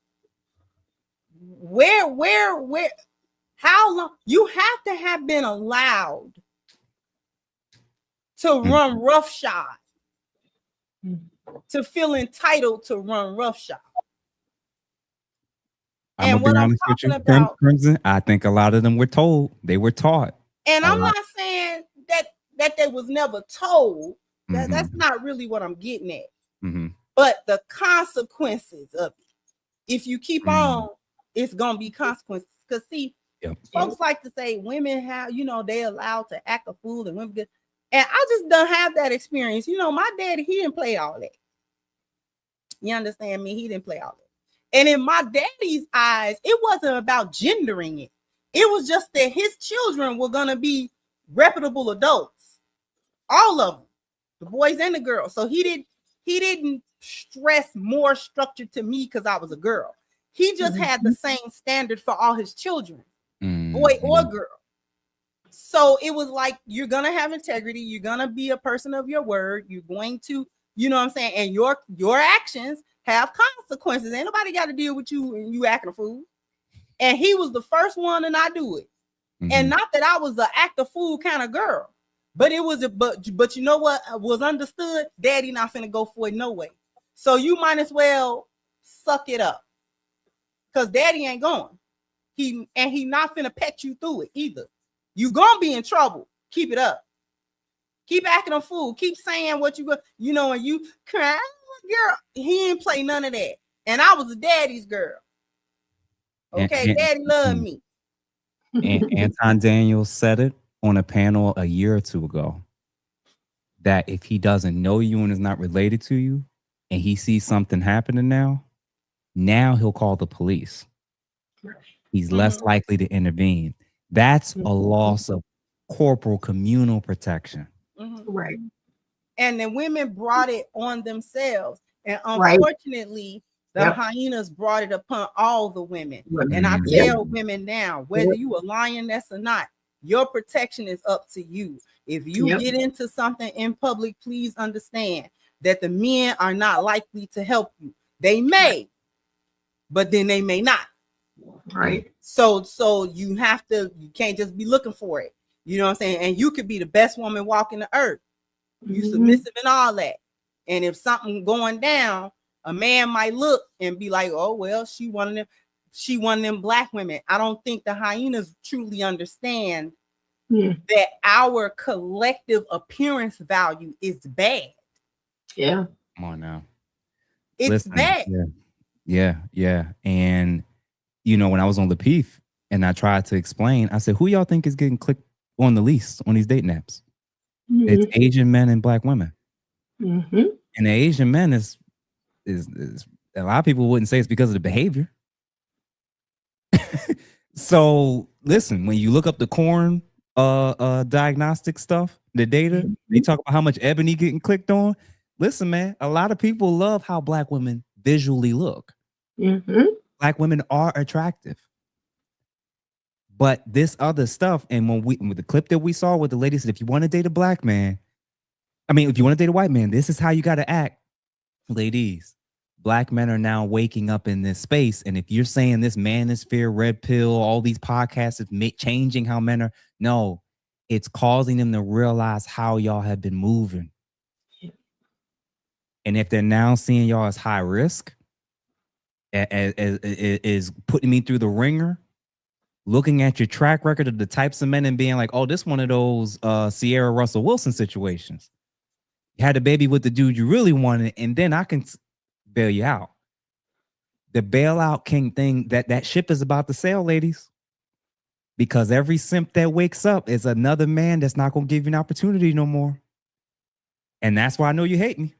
where, how long you have to have been allowed to run roughshod to feel entitled to run roughshod.
I'm gonna be honest with you, Crimson. I think a lot of them were told, they were taught.
And I'm not saying that they was never told. That's not really what I'm getting at. But the consequences of it, if you keep on, it's gonna be consequences. Because see, folks like to say women have, you know, they allowed to act a fool and women get, and I just don't have that experience. You know, my daddy, he didn't play all that. You understand me? He didn't play all that. And in my daddy's eyes, it wasn't about gendering it. It was just that his children were gonna be reputable adults, all of them, the boys and the girls. So he didn't stress more structure to me because I was a girl. He just had the same standard for all his children, boy or girl. So it was like, you're gonna have integrity, you're gonna be a person of your word, you're going to, you know what I'm saying, and your actions have consequences. Ain't nobody got to deal with you and you acting a fool. And he was the first one to not do it. And not that I was an act a fool kind of girl, but it was but you know what was understood? Daddy not finna go for it no way. So you might as well suck it up. Cause daddy ain't going. He not finna pet you through it either. You gonna be in trouble. Keep it up. Keep acting a fool. Keep saying what you know, and you cry. Girl, he didn't play none of that. And I was a daddy's girl. Okay, daddy loved me.
And Anton Daniels said it on a panel a year or two ago, that if he doesn't know you and is not related to you, and he sees something happening now he'll call the police. He's less likely to intervene. That's a loss of corporal communal protection.
Right.
And the women brought it on themselves. And unfortunately, the hyenas brought it upon all the women. And I tell women now, whether you a lioness or not, your protection is up to you. If you get into something in public, please understand that the men are not likely to help you. They may, but then they may not.
Right.
So you can't just be looking for it. You know what I'm saying? And you could be the best woman walking the earth. You submissive and all that. And if something going down, a man might look and be like, oh, well, she one of them black women. I don't think the hyenas truly understand that our collective appearance value is bad.
Yeah.
Come on now.
It's bad.
Yeah. And, you know, when I was on the Peef and I tried to explain, I said, who y'all think is getting clicked on the least on these dating apps? It's Asian men and black women. And the Asian men is a lot of people wouldn't say it's because of the behavior. So listen, when you look up the corn diagnostic stuff, the data, they talk about how much ebony getting clicked on. Listen, man, a lot of people love how black women visually look. Black women are attractive. But this other stuff, and with the clip that we saw with the lady said, if you want to date a black man, if you want to date a white man, this is how you got to act. Ladies, black men are now waking up in this space. And if you're saying this manosphere, red pill, all these podcasts is changing how men are, no, it's causing them to realize how y'all have been moving. And if they're now seeing y'all as high risk, is putting me through the ringer, looking at your track record of the types of men and being like, oh, this one of those Sierra Russell Wilson situations. You had a baby with the dude you really wanted, and then I can bail you out. the bailout king thing, that ship is about to sail, ladies. Because every simp that wakes up is another man that's not going to give you an opportunity no more. And that's why I know you hate me.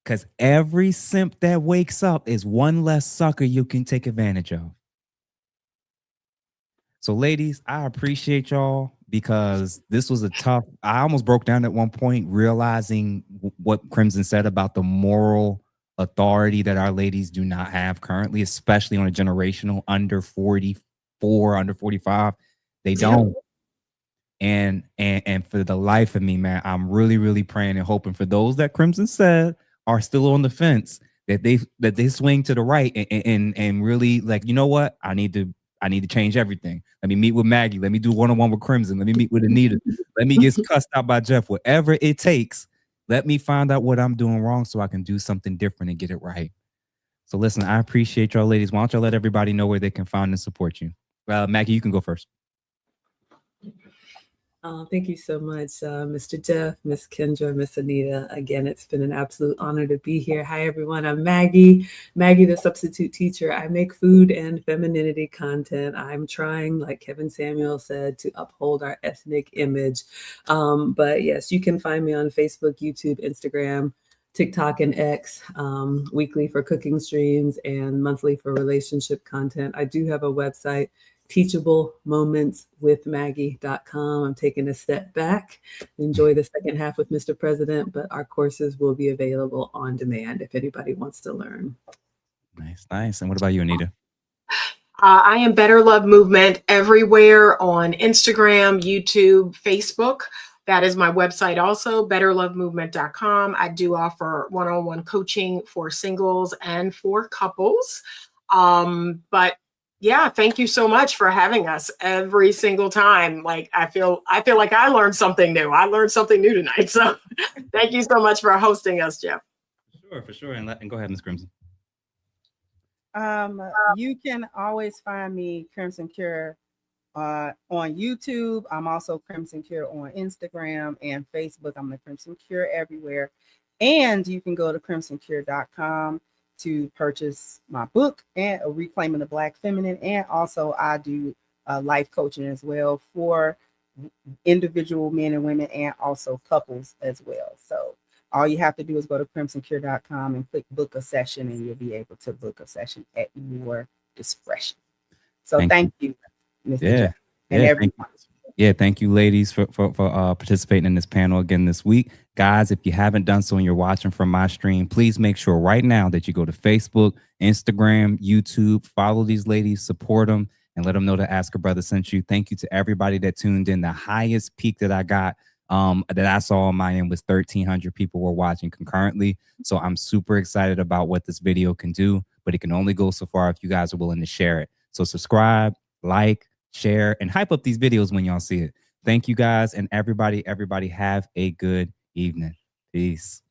Because every simp that wakes up is one less sucker you can take advantage of. So, ladies, I appreciate y'all because this was a tough, I almost broke down at one point realizing what Crimson said about the moral authority that our ladies do not have currently, especially on a generational under 44, under 45. They don't. And for the life of me, man, I'm really, really praying and hoping for those that Crimson said are still on the fence that they swing to the right and really like, you know what? I need to change everything. Let me meet with Maggie. Let me do one-on-one with Crimson. Let me meet with Anita. Let me get cussed out by Jeff. Whatever it takes, let me find out what I'm doing wrong so I can do something different and get it right. So listen, I appreciate y'all ladies. Why don't y'all let everybody know where they can find and support you? Maggie, you can go first.
Thank you so much, Mr. Jeff, Miss Kendra, Miss Anita. Again, it's been an absolute honor to be here. Hi, everyone. I'm Maggie, the substitute teacher. I make food and femininity content. I'm trying, like Kevin Samuel said, to uphold our ethnic image. But yes, you can find me on Facebook, YouTube, Instagram, TikTok, and X, weekly for cooking streams and monthly for relationship content. I do have a website, teachablemomentswithmaggie.com. I'm taking a step back. Enjoy the second half with Mr. President, but our courses will be available on demand if anybody wants to learn.
Nice. And what about you, Anita?
I am Better Love Movement everywhere on Instagram, YouTube, Facebook. That is my website also, betterlovemovement.com. I do offer one-on-one coaching for singles and for couples. But yeah, thank you so much for having us every single time. Like I feel like I learned something new. I learned something new tonight. So thank you so much for hosting us, Jeff.
For sure. And go ahead, Ms. Crimson.
You can always find me Crimson Cure on YouTube. I'm also Crimson Cure on Instagram and Facebook. I'm the Crimson Cure everywhere. And you can go to crimsoncure.com to purchase my book and Reclaiming the Black Feminine. And also I do life coaching as well for individual men and women and also couples as well. So all you have to do is go to crimsoncure.com and click book a session and you'll be able to book a session at your discretion. So thank you, Mr. Jeff, and everyone.
Thank you, ladies, for participating in this panel again this week. Guys, if you haven't done so and you're watching from my stream, please make sure right now that you go to Facebook, Instagram, YouTube, follow these ladies, support them, and let them know that Ask a Brother sent you. Thank you to everybody that tuned in. The highest peak that I got, that I saw on my end was 1,300 people were watching concurrently. So I'm super excited about what this video can do, but it can only go so far if you guys are willing to share it. So subscribe, like, share, and hype up these videos when y'all see it. Thank you guys, and everybody have a good evening. Peace.